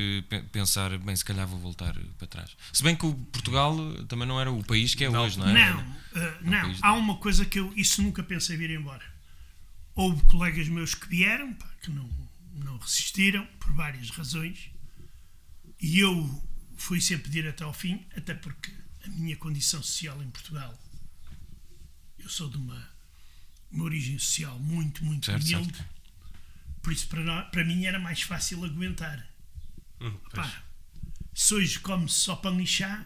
pensar, bem, se calhar vou voltar para trás. Se bem que o Portugal também não era o país que é hoje, não é? Não. Há uma coisa que isso nunca pensei vir embora. Houve colegas meus que vieram, pá, que não resistiram, por várias razões. E eu fui sempre direto ao fim, até porque a minha condição social em Portugal, eu sou de uma origem social muito Certo, humilde. certo. Por isso, para mim, era mais fácil aguentar. Pois. Pá, se hoje come-se só pão e chá,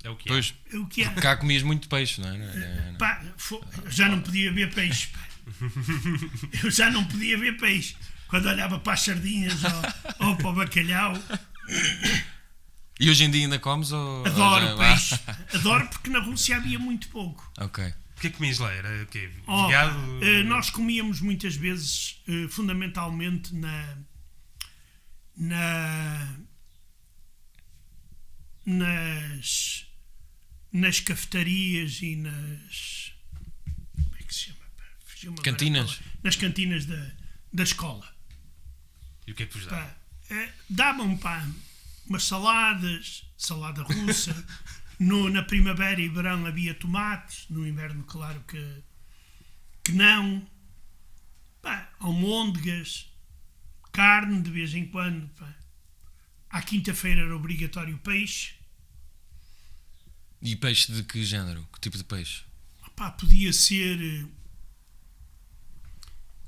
É o que é. Pois. é o que é. Cá comias muito peixe, não é? Pá, eu já não podia ver peixe. Pá. Eu já não podia ver peixe. Quando olhava para as sardinhas ou para o bacalhau. E hoje em dia ainda comes? Ou Adoro peixe. Adoro porque na Rússia havia muito pouco. Ok. O que é que comias lá? Era o quê? Oh, Gado? nós comíamos muitas vezes, fundamentalmente, nas cafetarias e nas... Como é que se chama? Fugiu-me agora a Cantinas? palavra. Nas cantinas da escola. E o que é que vos dava? Pá, davam, pá, umas saladas, salada russa. Na primavera e verão havia tomates, no inverno, claro que não. Pá, almôndegas, carne de vez em quando. Pá. À quinta-feira era obrigatório peixe. E peixe de que género? Que tipo de peixe? Pá, podia ser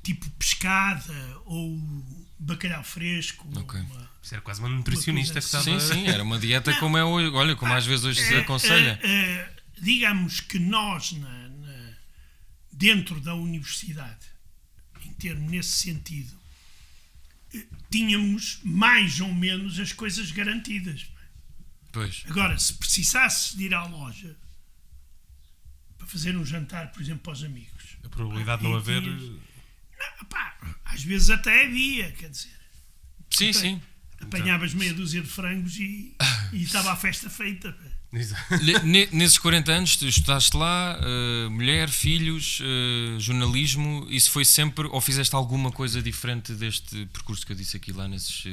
tipo pescada ou bacalhau fresco. Ok. Isso era quase uma nutricionista que estava... Sim, era uma dieta como é hoje. Olha, como às vezes hoje se aconselha. Digamos que nós, dentro da universidade, em termos nesse sentido, tínhamos mais ou menos as coisas garantidas. Pois. Agora, se precisasses de ir à loja para fazer um jantar, por exemplo, para os amigos, A probabilidade de não haver... às vezes até havia, quer dizer, Sim. apanhavas meia dúzia de frangos e estava a festa feita. Nesses 40 anos, tu estudaste lá, mulher, filhos, jornalismo, isso foi sempre, ou fizeste alguma coisa diferente deste percurso que eu disse aqui lá nesses...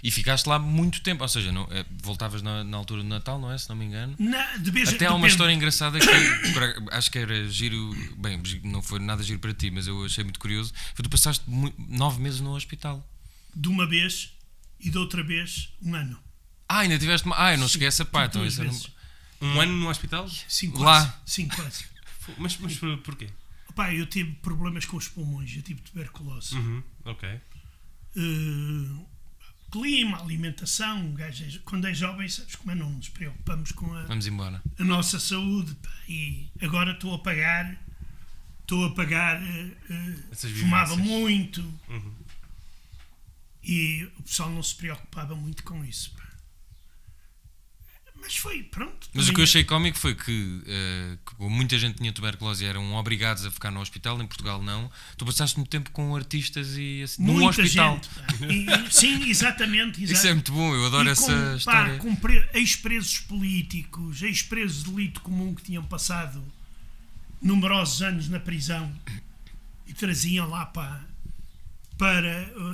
e ficaste lá muito tempo, ou seja, não, voltavas na altura do Natal, não é? Se não me engano. Até há uma história engraçada que acho que era giro, bem, não foi nada giro para ti, mas eu achei muito curioso, foi tu passaste 9 meses no hospital. De uma vez e de outra vez 1 ano. Ainda tiveste... eu não cheguei a essa parte. Então, isso Um ano no hospital? Sim, Lá. quase. Sim, quase. Mas porquê? Opá, eu tive problemas com os pulmões, eu tive tuberculose. Ok. Clima, alimentação, um gajo, quando é jovem, sabes como é, não nos preocupamos com Vamos embora. a nossa saúde. Pá, e agora estou a pagar, fumava muito. E o pessoal não se preocupava muito com isso. Pá. Mas foi, pronto. Mas o que eu achei cómico foi que como muita gente tinha tuberculose e eram obrigados a ficar no hospital, em Portugal não. Tu passaste muito tempo com artistas e assim, num Muita hospital. gente. Sim, exatamente. Isso é muito bom, eu adoro essa história. Com ex-presos políticos, ex-presos de delito comum que tinham passado numerosos anos na prisão e traziam lá para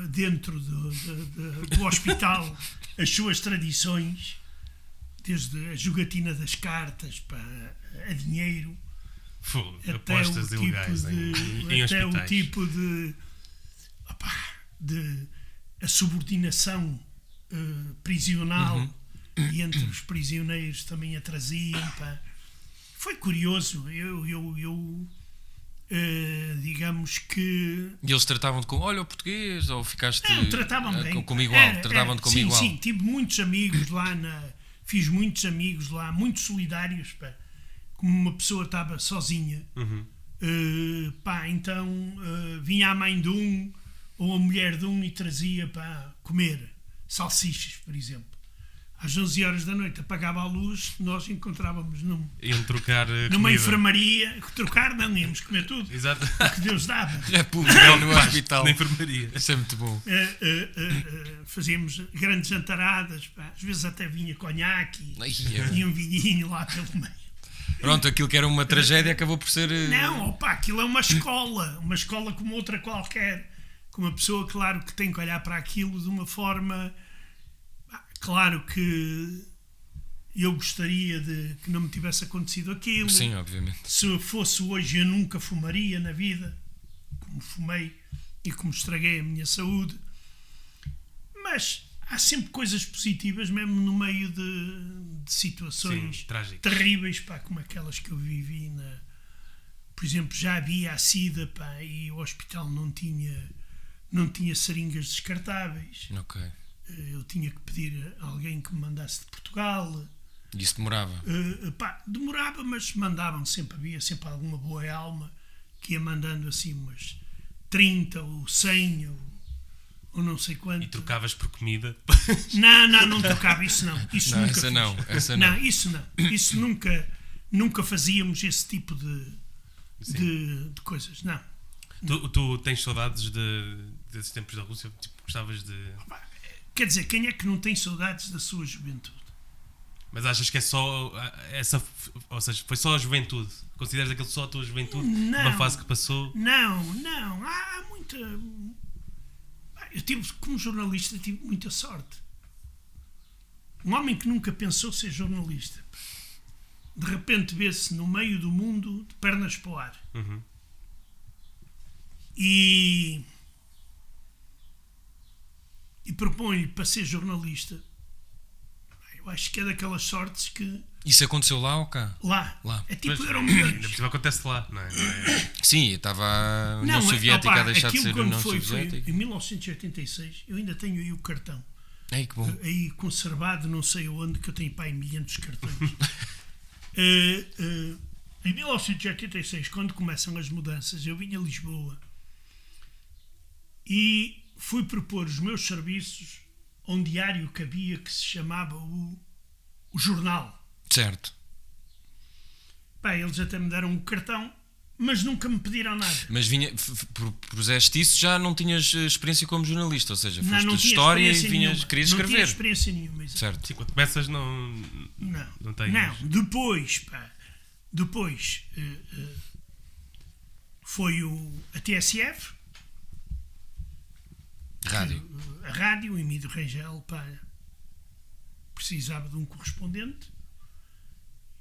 dentro do hospital as suas tradições, desde a jogatina das cartas a dinheiro, até apostas o ilegais em até o hospitais. tipo de a subordinação prisional e entre os prisioneiros também a traziam. Pá. Foi curioso. Eu digamos que... E eles tratavam-te como, olha, o português, ou ficaste Não, tratavam bem. como igual, tratavam-te como sim, igual. Sim, tive muitos amigos lá, fiz muitos amigos lá, muito solidários, pá. Como uma pessoa estava sozinha, então vinha a mãe de um ou a mulher de um e trazia para comer salsichas, por exemplo. Às 11 horas da noite apagava a luz, nós encontrávamos Iam trocar numa comida. enfermaria, trocar não, íamos comer tudo, Exato. o que Deus dava. É público, no hospital. Na enfermaria. Isso é muito bom. Fazíamos grandes jantaradas, pá. Às vezes até vinha conhaque Ai, e um vinhinho lá pelo meio. Pronto, aquilo que era uma tragédia acabou por ser... Não, opa, aquilo é uma escola como outra qualquer, com uma pessoa, claro, que tem que olhar para aquilo de uma forma... Claro que eu gostaria de que não me tivesse acontecido aquilo. Sim, obviamente. Se fosse hoje, eu nunca fumaria na vida, como fumei e como estraguei a minha saúde. Mas há sempre coisas positivas, mesmo no meio de situações terríveis, pá, como aquelas que eu vivi. Por exemplo, já havia a SIDA, pá, e o hospital não tinha seringas descartáveis. Ok. Eu tinha que pedir a alguém que me mandasse de Portugal. E isso demorava? Demorava, mas mandavam sempre. Havia sempre alguma boa alma que ia mandando assim umas 30 ou 100 ou não sei quanto. E trocavas por comida? Não trocava, isso não. Isso Não, nunca essa fiz. não, essa não. Isso não. Isso nunca fazíamos esse tipo de coisas. Não. Tu tens saudades desses tempos da Rússia? Tipo, gostavas de... Quer dizer, quem é que não tem saudades da sua juventude? Mas achas que é só essa... Ou seja, foi só a juventude? Consideras aquilo só a tua juventude? Não. Uma fase que passou? Não. Há muita... Como jornalista, tive muita sorte. Um homem que nunca pensou ser jornalista, de repente vê-se no meio do mundo de pernas para o ar. E propõe-lhe para ser jornalista. Eu acho que é daquelas sortes que... Isso aconteceu lá ou cá? Lá. É tipo Pois, Euromilhões. ainda por cima acontece lá, não é? Sim, estava a União Soviética a deixar de ser quando União foi Soviética. em 1986. Eu ainda tenho aí o cartão. Ei, que bom. Aí conservado, não sei onde, que eu tenho para aí milhares de cartões. Em 1986, quando começam as mudanças, eu vim a Lisboa e fui propor os meus serviços a um diário que havia que se chamava o Jornal. Certo. Pá, eles até me deram um cartão, mas nunca me pediram nada. Mas propuseste isso, já não tinhas experiência como jornalista, ou seja, foste não de tinha história e experiência vinhas, nenhuma. querias não escrever. Não tinha experiência nenhuma. Exatamente. Certo. Sim, quando começas não tens... Não, depois foi a TSF, Rádio. a rádio, em Emílio Rangel, pá, precisava de um correspondente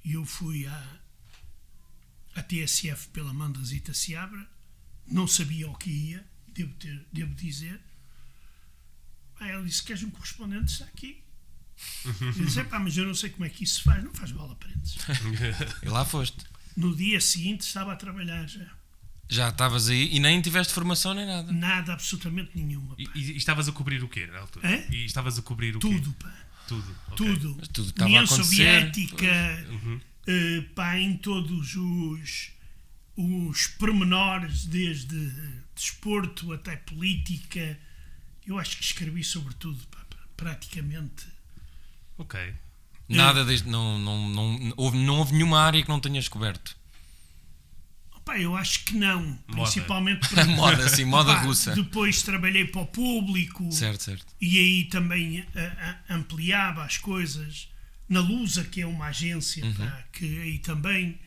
e eu fui à TSF pela mão da Zita Seabra, não sabia o que ia, devo dizer. Ela disse: queres um correspondente? Está aqui. Eu disse: pá, mas eu não sei como é que isso se faz. Não faz mal, aprendes. E lá foste. No dia seguinte estava a trabalhar já. Já estavas aí e nem tiveste formação nem nada. Nada, absolutamente nenhuma. Pá. E estavas a cobrir o quê na altura? Hã? E estavas a cobrir o quê? Tudo, pá. Tudo. ok. Tudo. Mas tudo estava a União acontecer. Soviética, pá, em todos os pormenores, desde desporto até política, eu acho que escrevi sobre tudo, pá, praticamente. Ok. Nada desde. Não houve nenhuma área que não tenhas coberto. Opa, eu acho que não. Moda. Principalmente porque, Moda, sim, moda opa, russa. Depois trabalhei para o público. Certo. E aí também ampliava as coisas. Na Lusa, que é uma agência, pá, que aí também,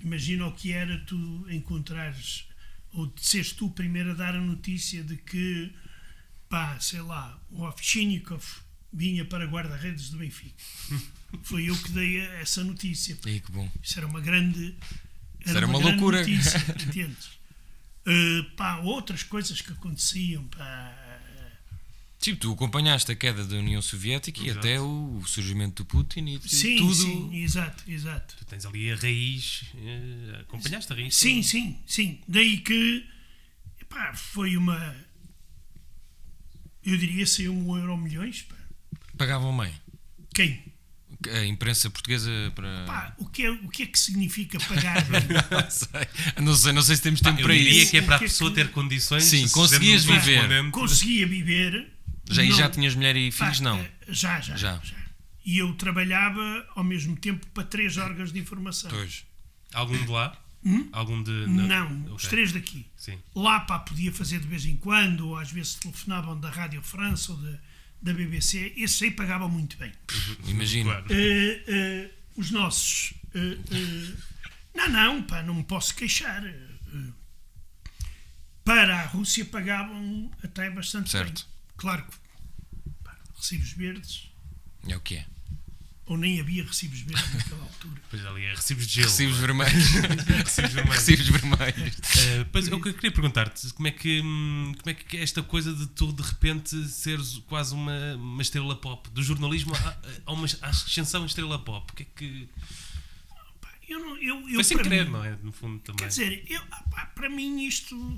imagina o que era tu encontrares, ou seres tu primeiro a dar a notícia de que, pá, sei lá, o Ovchininkov vinha para guarda-redes do Benfica. Foi eu que dei essa notícia. Pá. E que bom. Isso era uma grande... Era uma grande loucura. notícia, entendes? Pá, outras coisas que aconteciam, pá... Tipo, tu acompanhaste a queda da União Soviética e até o surgimento do Putin e Sim, tudo. sim, exato. Tu tens ali a raiz. Acompanhaste a raiz? Sim. Daí que, pá, foi uma... Eu diria saiu €1 milhões, pá. Pagavam bem. Quem? A imprensa portuguesa para. Pá, o que é que significa pagar bem? Não sei se temos tempo Eu para diria isso. que é para a O que é pessoa que- ter condições. Sim, se conseguias fizermos um viver. correspondente. Conseguia viver. Já não- tinhas mulher e filhos? pá, Não. Já. E eu trabalhava ao mesmo tempo para 3 órgãos de informação. Pois. Algum de lá? Algum de. Não, Ok. os 3 daqui. Sim. Lá, pá, podia fazer de vez em quando, ou às vezes telefonavam da Rádio França ou da BBC. Esse aí pagava muito bem. Imagino. Claro. Os nossos... não, pá, não me posso queixar. Para a Rússia pagavam até bastante Certo. bem. Claro que pá, recibos verdes, É o que é. ou nem havia recibos verdes naquela altura. Pois ali é recibos de gelo. Recibos vermelhos. Recibos vermelhos. Recibos vermelhos. Pois, eu queria perguntar-te como é que é esta coisa de tu de repente seres quase uma estrela pop, do jornalismo à ascensão estrela pop. O que é que. Pá, eu Foi sem para querer, mim, não é? No fundo também. Quer dizer, pá, para mim isto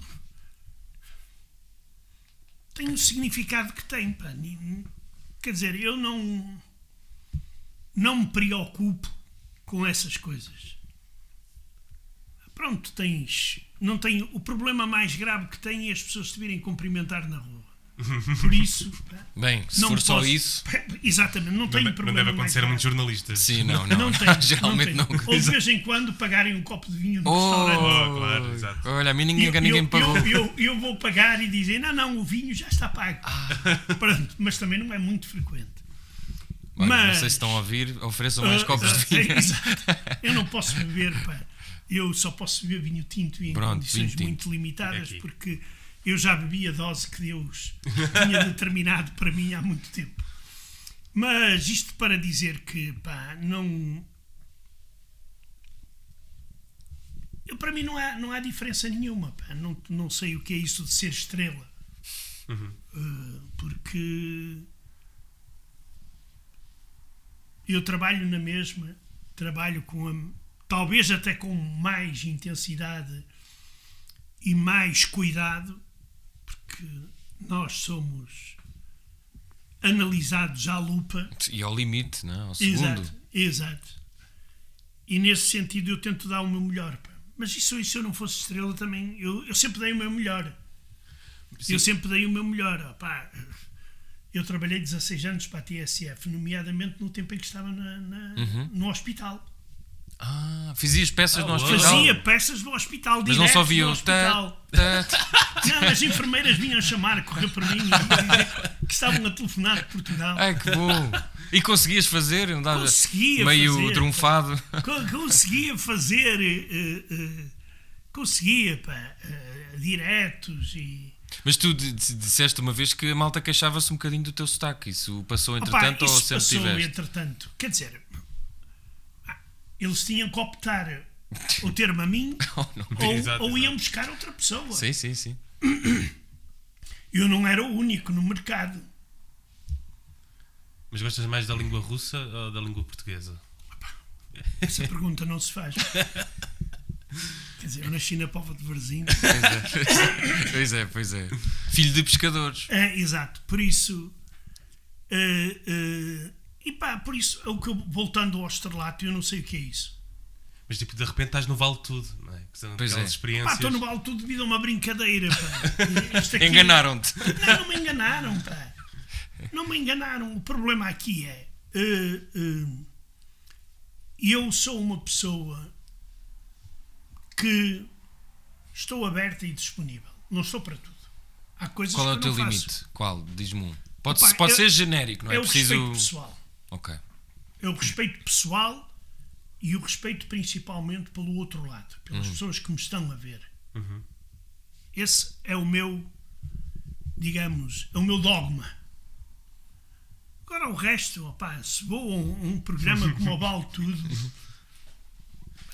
tem o significado que tem. Pá. Quer dizer, eu não me preocupo com essas coisas. Pronto, não tem, o problema mais grave que tem é as pessoas te virem cumprimentar na rua. Por isso, pá, Bem, se não for só posso- isso. Exatamente, não tenho Não problema deve acontecer a mais muitos grave. jornalistas. Sim, não. Não tem, Geralmente não. Ou de vez em quando pagarem um copo de vinho no Oh, restaurante. claro, exato. olha, a mim ninguém pagou. Eu vou pagar e dizer, não, o vinho já está pago. Pronto, mas também não é muito frequente. Olha, mas, não sei se estão a ouvir, ofereçam mais copos de vinho. Exato. Eu não posso beber, pá. Eu só posso beber vinho tinto e em Pronto, condições vinho tinto. muito limitadas, Aqui. porque eu já bebi a dose que Deus tinha determinado para mim há muito tempo. Mas isto para dizer que, pá, para mim não há diferença nenhuma, pá. Não sei o que é isso de ser estrela. Porque eu trabalho na mesma, trabalho talvez até com mais intensidade e mais cuidado, porque nós somos analisados à lupa. E ao limite, não é? Ao segundo. Exato. E nesse sentido eu tento dar o meu melhor. Pá. Mas isso se eu não fosse estrela também, eu sempre dei o meu melhor. Sim. Eu sempre dei o meu melhor. Pá, eu trabalhei 16 anos para a TSF, nomeadamente no tempo em que estava no hospital. Fazias peças no uau. hospital. Fazia peças do hospital, Mas não direto só do viam. hospital. Não, as enfermeiras vinham chamar, correr por mim e dizer que estavam a telefonar de Portugal. Ai, que bom. E conseguias fazer? Andava Conseguia meio fazer, trunfado. Conseguia fazer, diretos e... Mas tu disseste uma vez que a malta queixava-se um bocadinho do teu sotaque. Isso passou entretanto ou isso sempre passou tiveste? entretanto. Quer dizer, eles tinham que optar o termo a mim Exato, ou iam exato. buscar outra pessoa. Sim. Eu não era o único no mercado. Mas gostas mais da língua russa ou da língua portuguesa? Essa pergunta não se faz. Quer dizer, eu nasci na Póvoa de Varzim. Pois é. Filho de pescadores. Exato, por isso por isso, voltando ao estrelato, eu não sei o que é isso. Mas tipo, de repente estás no Vale Tudo, não é? Que são Pois aquelas é. experiências. Estou no vale tudo devido a uma brincadeira, pá. Isto aqui- Enganaram-te. Não me enganaram, pá. Não me enganaram. O problema aqui é... eu sou uma pessoa que estou aberta e disponível. Não estou para tudo. Há coisas Qual é que o eu teu não limite? faço. Qual? Diz-me um. Pode, Opa, pode eu- ser genérico, não é, É o preciso. respeito pessoal. Ok. É o respeito pessoal e o respeito principalmente pelo outro lado, pelas pessoas que me estão a ver. Esse é o meu, digamos, é o meu dogma. Agora o resto, opá, se vou a um programa como o Vale Tudo,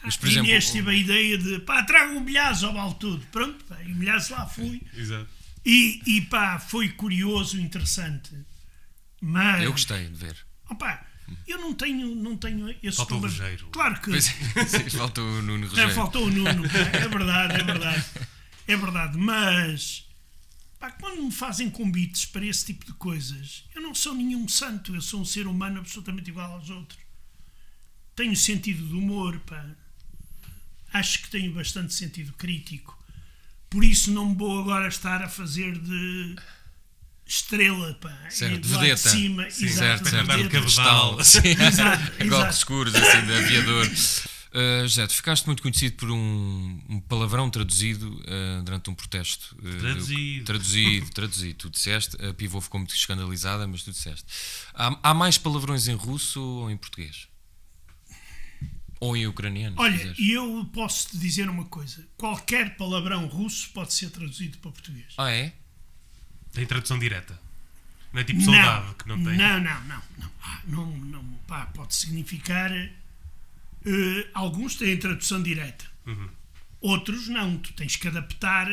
Mas, por exemplo, Inês teve a ideia de, pá, traga um Milhares ao Vale Tudo. Pronto, pá, e Milhares lá fui. Exato. E pá, foi curioso, interessante. Mas, eu gostei de ver. opá, eu não tenho esse Falta o problema. Rogério. Claro que Pois é, sim, falta o Nuno já Rogério. faltou o Nuno, pá, é verdade, é verdade. É verdade, mas pá, quando me fazem convites para esse tipo de coisas, eu não sou nenhum santo, eu sou um ser humano absolutamente igual aos outros. Tenho sentido de humor, pá. Acho que tenho bastante sentido crítico. Por isso não me vou agora estar a fazer de estrela, pá. Certo, e do lado de vedeta. cima, Sim, exato, certo, certo. Dar um vedeta. cabedal. Sim. Exato, Golpes exato. escuros, assim, de aviador. José, tu ficaste muito conhecido por um palavrão traduzido durante um protesto. Traduzido. Tu disseste, a Pivô ficou muito escandalizada, mas tu disseste. Há mais palavrões em russo ou em português? Ou em ucraniano? se Olha, quiseres. e eu posso te dizer uma coisa: qualquer palavrão russo pode ser traduzido para português. Ah, é? Tem tradução direta. Não é tipo soldado que não tem. Não, pá, pode significar. Alguns têm tradução direta, outros não. Tu tens que adaptar.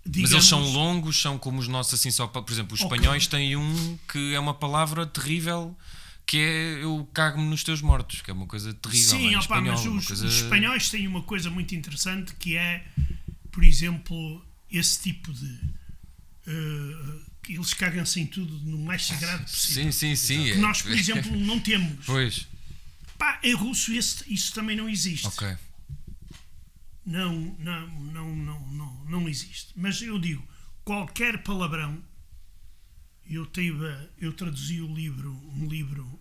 Digamos, Mas eles são longos, são como os nossos, assim, só para, por exemplo, os Ok. espanhóis têm um que é uma palavra terrível, que é eu cago-me nos teus mortos, que é uma coisa terrível. Sim, em opá, espanhol, mas uma os coisa... espanhóis têm uma coisa muito interessante que é, por exemplo, esse tipo de. Que eles cagam-se em tudo no mais sagrado possível. Sim. Que nós, por exemplo, não temos. Pois, Pá, em russo isso também não existe. ok. Não existe. Mas eu digo, qualquer palavrão, eu traduzi um livro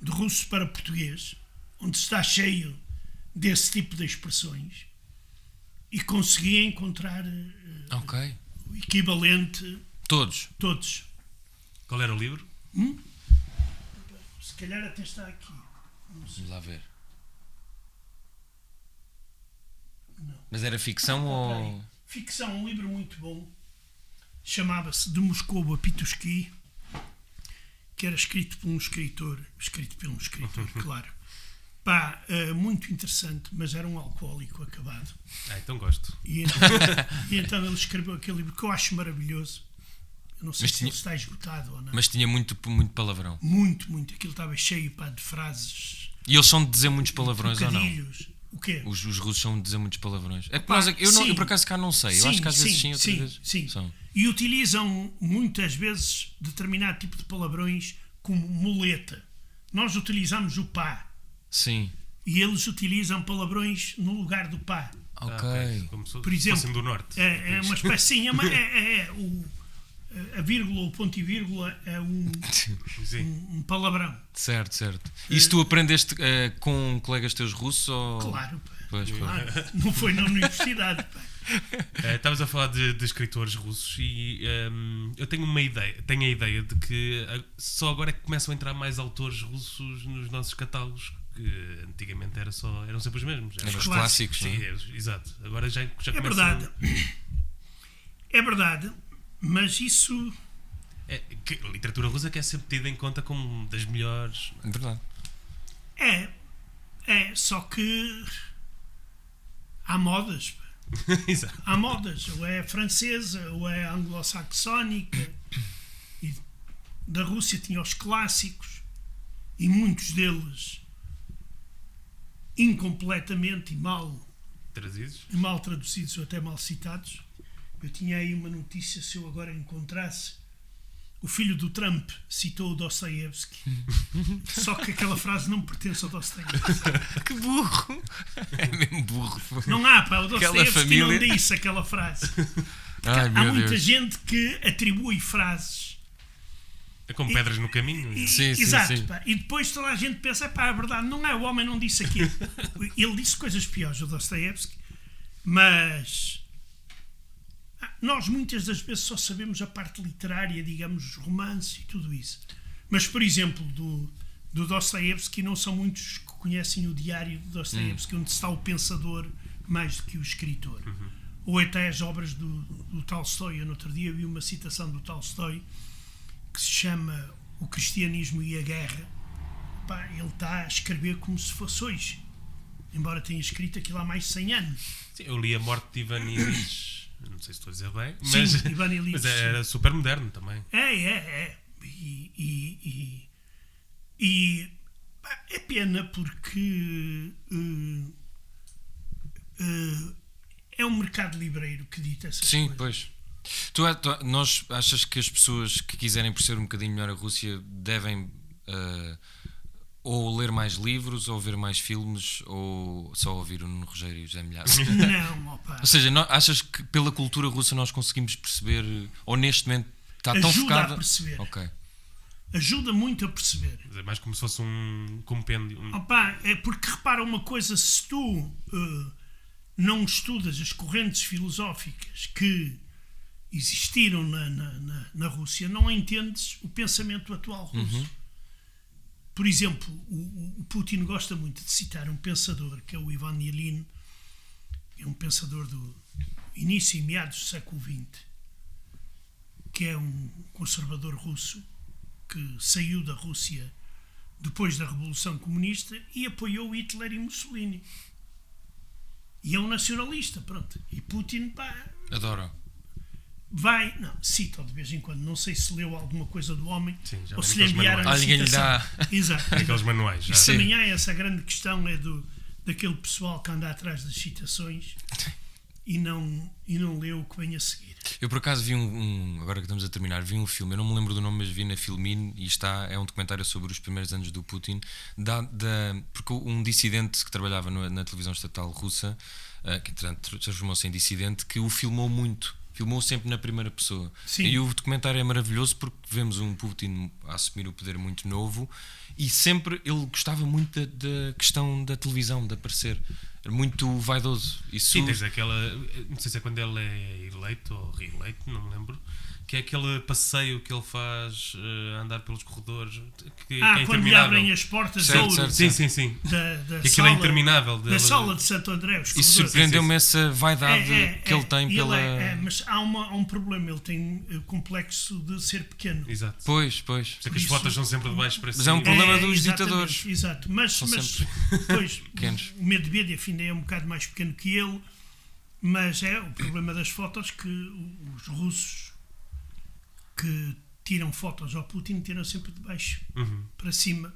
de russo para português, onde está cheio desse tipo de expressões, e consegui encontrar Ok. o equivalente Todos. todos. Qual era o livro? Se calhar até está aqui. Vamos lá ver. Mas era ficção ou... Ficção, um livro muito bom. Chamava-se De Moscou a Pituski, que era escrito por um escritor, claro. Pá, muito interessante, mas era um alcoólico acabado. Então gosto. E então ele escreveu aquele livro que eu acho maravilhoso. Eu não sei Mas se tinha- ele está esgotado ou não. Mas tinha muito palavrão. Muito. Aquilo estava cheio, pá, de frases, E eles são de dizer muitos palavrões ou não? trocadilhos. O quê? Os russos são de dizer muitos palavrões. É que Pá, nós, eu sim. por acaso cá não sei. Eu acho que às vezes sim, outras vezes sim. são. E utilizam muitas vezes determinado tipo de palavrões como muleta. Nós utilizamos o pá Sim. e eles utilizam palavrões no lugar do pá. Ok. Como se Por exemplo, fossem do norte. É uma espécie, sim, a vírgula, o ponto e vírgula é Sim. um palavrão. Certo. E se tu aprendeste com colegas teus russos ou... Claro, pá. Pois. Claro. Não foi na universidade, pá. Estavas a falar de escritores russos e eu tenho a ideia de que só agora é que começam a entrar mais autores russos nos nossos catálogos, que antigamente eram sempre os mesmos. Eram os clássicos. clássicos, não Sim, é? exato. Agora já É começam... verdade. É verdade, mas isso... A literatura russa que é sempre tida em conta como uma das melhores. É verdade. Só que há modas, pá. Exato. Há modas, ou é francesa, ou é anglo-saxónica. E da Rússia tinha os clássicos, e muitos deles incompletamente e mal Trazidos? traduzidos ou até mal citados. Eu tinha aí uma notícia, se eu agora encontrasse, o filho do Trump citou o Dostoiévski, só que aquela frase não pertence ao Dostoiévski. Que burro! É mesmo burro. Não há, pá, o Dostoiévski família... não disse aquela frase. Ai, Há meu muita Deus. gente que atribui frases. É como pedras no caminho. Sim, Exato, sim. pá. E depois toda a gente pensa, pá, é verdade, não é, o homem não disse aquilo. Ele disse coisas piores, o Dostoiévski, mas nós muitas das vezes só sabemos a parte literária, digamos, romance e tudo isso. Mas, por exemplo, do Dostoiévski, não são muitos que conhecem o diário de Dostoiévski, onde está o pensador mais do que o escritor. Ou até as obras do Tolstói. Eu, no outro dia, vi uma citação do Tolstói que se chama O Cristianismo e a Guerra. Pá, ele está a escrever como se fosse hoje, embora tenha escrito aquilo há mais de 100 anos. Sim, eu li A Morte de Ivan Ilitch, não sei se estou a dizer bem, Sim, Ivan Ilitch, mas era super moderno também. É. E pá, é pena porque é um mercado livreiro que dita essas Sim, coisas. pois. Nós achas que as pessoas que quiserem perceber um bocadinho melhor a Rússia devem ou ler mais livros, ou ver mais filmes, ou só ouvir o Nuno Rogério e o José Milhazes? Não, opa. Ou seja, achas que pela cultura russa nós conseguimos perceber, ou neste momento está tão Ajuda focada... a perceber. Ok. Ajuda muito a perceber. É mais como se fosse um compêndio. Opa, é porque repara uma coisa, se tu não estudas as correntes filosóficas que existiram na Rússia, não entendes o pensamento atual russo. Por exemplo, o Putin gosta muito de citar um pensador, que é o Ivan Ilyin, é um pensador do início e meados do século XX, que é um conservador russo que saiu da Rússia depois da Revolução Comunista e apoiou Hitler e Mussolini. E é um nacionalista, pronto. E Putin, pá, Adoro. cita de vez em quando. Não sei se leu alguma coisa do homem, Sim, já ou li se lhe aqueles enviaram a manuais. Alguém lhe citação. dá. Exato. Aqueles manuais. Já. Sim. Também há essa grande questão daquele pessoal que anda atrás das citações e não leu o que vem a seguir. Eu por acaso vi agora que estamos a terminar, vi um filme, eu não me lembro do nome, mas vi na Filmin, e é um documentário sobre os primeiros anos do Putin, porque um dissidente que trabalhava na televisão estatal russa, que entretanto transformou-se em dissidente, que o filmou sempre na primeira pessoa. Sim. E o documentário é maravilhoso porque vemos um Putin a assumir o poder muito novo, e sempre ele gostava muito da questão da televisão, de aparecer. Era muito vaidoso. Isso... Sim, tens aquela. Não sei se é quando ele é eleito ou reeleito, não me lembro. Que é aquele passeio que ele faz a andar pelos corredores. Que é Quando lhe abrem as portas de ouro certo. Sim. da Aquilo sala, é interminável. da sala de Santo André. Os Isso corredores. surpreendeu-me, essa vaidade que ele tem pela... mas há um problema, ele tem o complexo de ser pequeno. Exato. Pois. Por isso é que as isso- fotos são sempre de baixo para cima. Mas é um problema dos exatamente, ditadores. Exato, mas sempre pois, pequenos. o Medvedev ainda é um bocado mais pequeno que ele, mas é o problema das fotos que os russos que tiram fotos ao Putin tiram sempre de baixo para cima,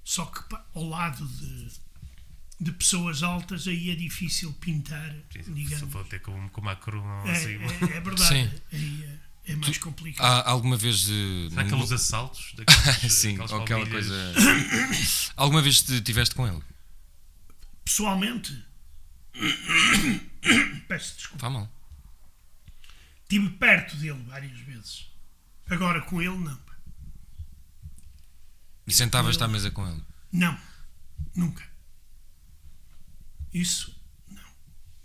só que ao lado de pessoas altas aí é difícil pintar, Se digamos. for ter com Macron É verdade, Sim. aí é mais complicado. Há alguma vez... Será aqueles assaltos? Daqueles, Sim, aquelas ou aquela famílias? coisa... Alguma vez estiveste com ele? Pessoalmente, peço desculpa, Está mal. estive perto dele várias vezes. Agora com ele não. E sentavas-te à mesa com ele? Não, nunca. Isso, não.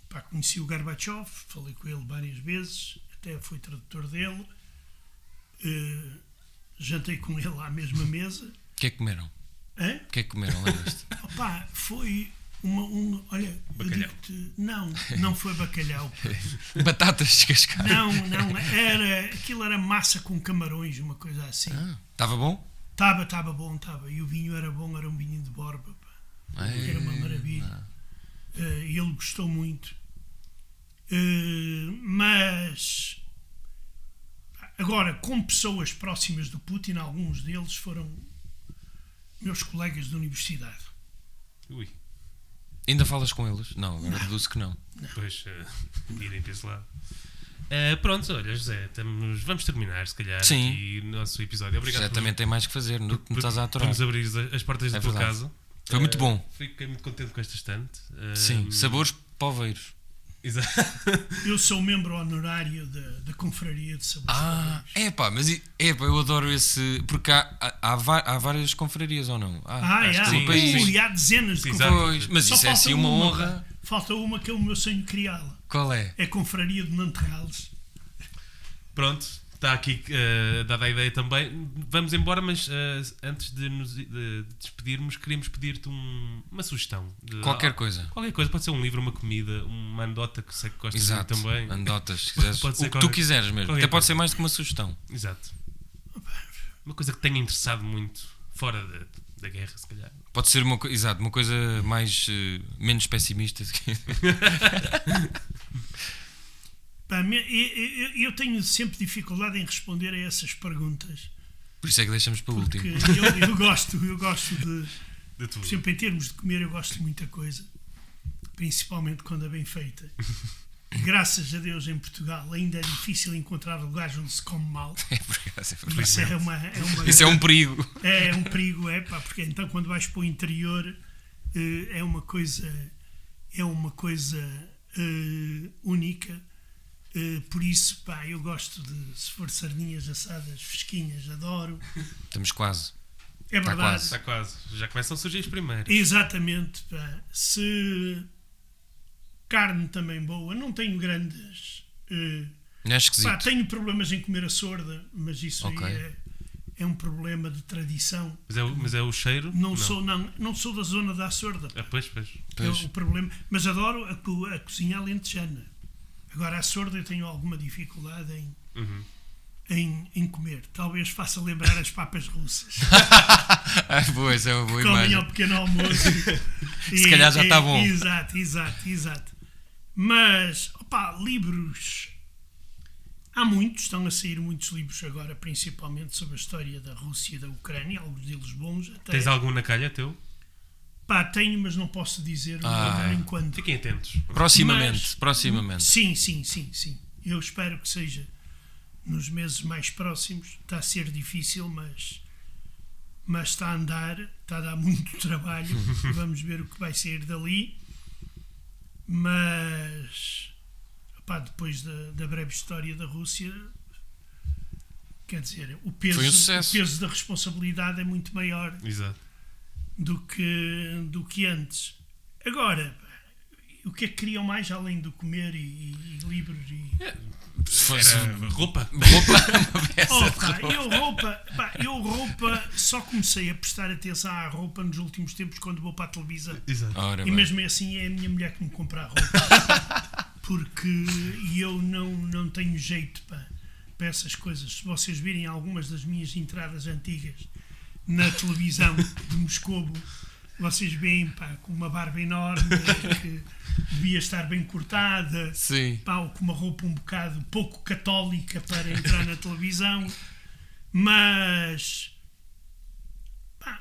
Pá, conheci o Gorbachev, falei com ele várias vezes, até fui tradutor dele, jantei com ele à mesma mesa. O que é que comeram? Hã? O que é que comeram? Lembras-te? Opá, foi olha, eu Bacalhau. digo-te, não foi bacalhau. Batatas descascadas. Não, aquilo era massa com camarões, uma coisa assim. Estava bom? Estava bom, estava. E o vinho era bom, era um vinho de Borba, pá. Era uma maravilha. E ele gostou muito. Mas agora, com pessoas próximas do Putin, alguns deles foram meus colegas de universidade. Ui, Ainda falas com eles? Não, agora deduzo que não. depois irem para esse lado. Pronto, olha, José, vamos terminar, se calhar, Sim. aqui o nosso episódio. Obrigado. Já também tem mais que fazer, não estás a aturar. Vamos abrir as portas da tua verdade. casa. Foi muito bom. Fiquei muito contente com esta estante. Sim, sabores poveiros. Exato. Eu sou membro honorário da Confraria de Sabores. Eu adoro esse. Porque há várias confrarias, ou não? sim, sim. E há dezenas de Exato. confrarias. Mas Só isso é falta assim uma honra. pá. Falta uma que é o meu sonho criá-la. Qual é? É a Confraria de Nanterrales. Pronto, está aqui dada a ideia também. Vamos embora, mas antes de nos despedirmos, queríamos pedir-te uma sugestão. Qualquer coisa. Qualquer coisa, pode ser um livro, uma comida, uma anedota que sei que gostas muito Exato. também. Anedotas, se quiseres. Pode ser O que tu quiseres mesmo. qualquer Até pode coisa. ser mais do que uma sugestão. Exato. Uma coisa que tenha interessado muito, fora da guerra, se calhar. Pode ser uma coisa mais menos pessimista. Pá, eu tenho sempre dificuldade em responder a essas perguntas. Por isso é que deixamos para o Porque último. eu gosto de... De tudo. Por exemplo, em termos de comer, eu gosto de muita coisa. Principalmente quando é bem feita. Graças a Deus, em Portugal, ainda é difícil encontrar lugares onde se come mal. Isso é Isso é um perigo. É um perigo, porque então quando vais para o interior é uma coisa única. Por isso, pá, eu gosto de, se for sardinhas assadas fresquinhas, adoro. Estamos quase. É verdade. Está quase. Já começam a surgir as primeiras. Exatamente, pá. Se carne também boa, não tenho grandes... Não é esquisito. Pá, tenho problemas em comer a sorda, mas isso Ok. aí é um problema de tradição. Mas é o cheiro? Não sou da zona da sorda. Pois. É o problema. Mas adoro a cozinha alentejana. Agora, a sorda eu tenho alguma dificuldade em comer. Talvez faça lembrar as papas russas. Boa, essa é uma boa Comem imagem. ao pequeno almoço. Se calhar já está bom. Exato. Mas, livros... Há muitos, estão a sair muitos livros agora, principalmente sobre a história da Rússia e da Ucrânia, alguns deles bons até. Tens algum na calha teu? Pá, tenho, mas não posso dizer enquanto. Fiquem atentos. Proximamente. Sim. Eu espero que seja nos meses mais próximos. Está a ser difícil, mas está a andar, está a dar muito trabalho. Vamos ver o que vai sair dali. Mas... depois da breve história da Rússia, quer dizer, o peso da responsabilidade é muito maior. Exato. do que antes. Agora, o que é que queriam mais além do comer e livros? Era roupa. Eu roupa só comecei a prestar atenção à roupa nos últimos tempos quando vou para a televisão. Exato. E mesmo assim é a minha mulher que me compra a roupa. Porque eu não tenho jeito para essas coisas. Se vocês virem algumas das minhas entradas antigas na televisão de Moscovo, vocês veem com uma barba enorme que devia estar bem cortada. Sim. Ou com uma roupa um bocado pouco católica para entrar na televisão. Mas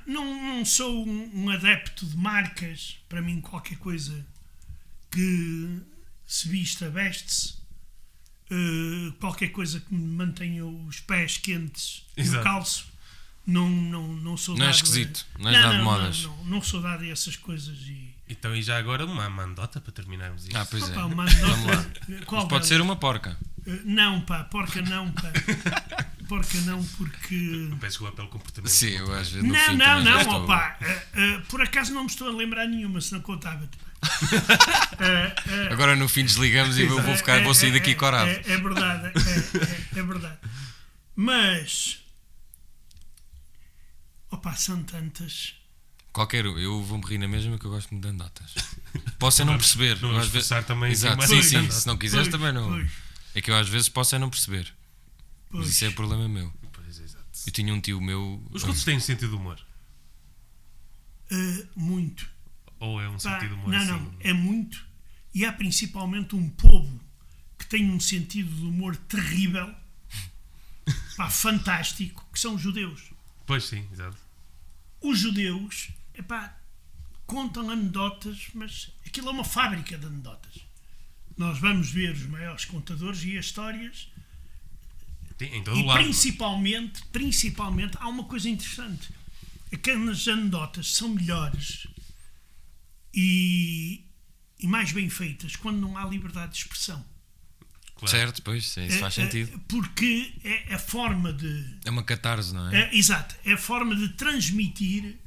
não sou um adepto de marcas. Para mim, qualquer coisa que se vista, veste-se. Qualquer coisa que me mantenha os pés quentes no calço. Não sou dado. Não é esquisito. Não és dado de modas. Não sou dado a essas coisas. Então, e já agora uma mandota para terminarmos isto. Pois é. Uma Vamos lá. Qual Pode ser uma porca. Porca não, Porca não, porque... Peço desculpa pelo comportamento. Sim, eu às vezes no fim também já estou... por acaso não me estou a lembrar nenhuma, se não contava-te. Agora no fim desligamos e vou sair daqui corado. É verdade, é verdade. Mas... são tantas... Eu vou-me rir na mesma, que eu gosto muito de anedotas. Posso não perceber. Não vamos forçar também. Exato, sim, sim. Se não quiseres também não. Pois. É que eu às vezes posso não perceber. Mas isso é problema meu. Pois, exato. Eu tinha um tio meu... Os russos têm sentido de humor? Muito. Ou é um sentido de humor Não, é muito. E há principalmente um povo que tem um sentido de humor terrível, fantástico, que são os judeus. Pois sim, exato. Os judeus, contam anedotas, mas aquilo é uma fábrica de anedotas. Nós vamos ver os maiores contadores e as histórias. Em todo E lado. principalmente, há uma coisa interessante. Aquelas anedotas são melhores e mais bem feitas quando não há liberdade de expressão. Claro. Certo, pois, isso faz sentido. Porque é a forma de... É uma catarse, não é? Exato, é a forma de transmitir...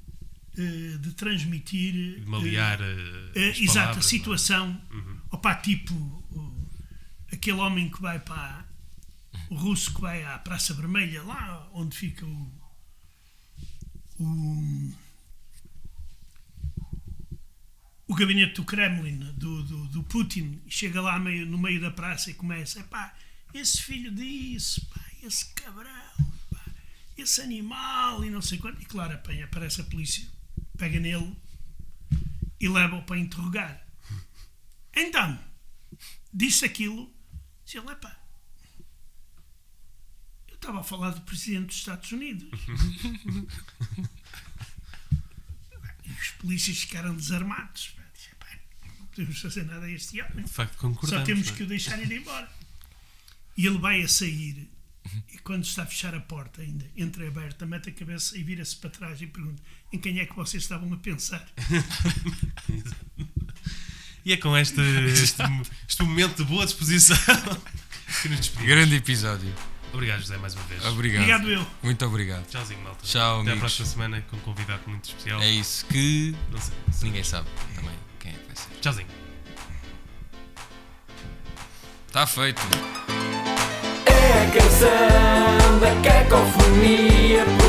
de malear as exato, palavras, a situação. Uhum. Opa, tipo aquele homem que vai para o russo que vai à Praça Vermelha, lá onde fica o gabinete do Kremlin, do Putin, e chega lá no meio da praça e começa: epá, esse filho disso, pá, esse cabrão, pá, esse animal, e não sei quanto. E claro, aparece a polícia, pega nele e leva-o para interrogar. Então, disse aquilo, disse ele: epá, eu estava a falar do presidente dos Estados Unidos. E os polícias ficaram desarmados. Disse: epá, não podemos fazer nada a este homem. De facto, concordamos. Só temos que o deixar ir embora. E ele vai a sair, e quando está a fechar a porta, ainda entreaberta, mete a cabeça e vira-se para trás e pergunta: em quem é que vocês estavam a pensar? E é com este momento de boa disposição que nos despedimos. Grande episódio. Obrigado, José, mais uma vez. Obrigado eu. Muito obrigado. Tchauzinho, malta. Tchau, Até amigos. à próxima semana com um convidado muito especial. É isso que Não sei. ninguém sabe também quem é que vai ser. Tchauzinho. Está feito. É a canção da cacofonia.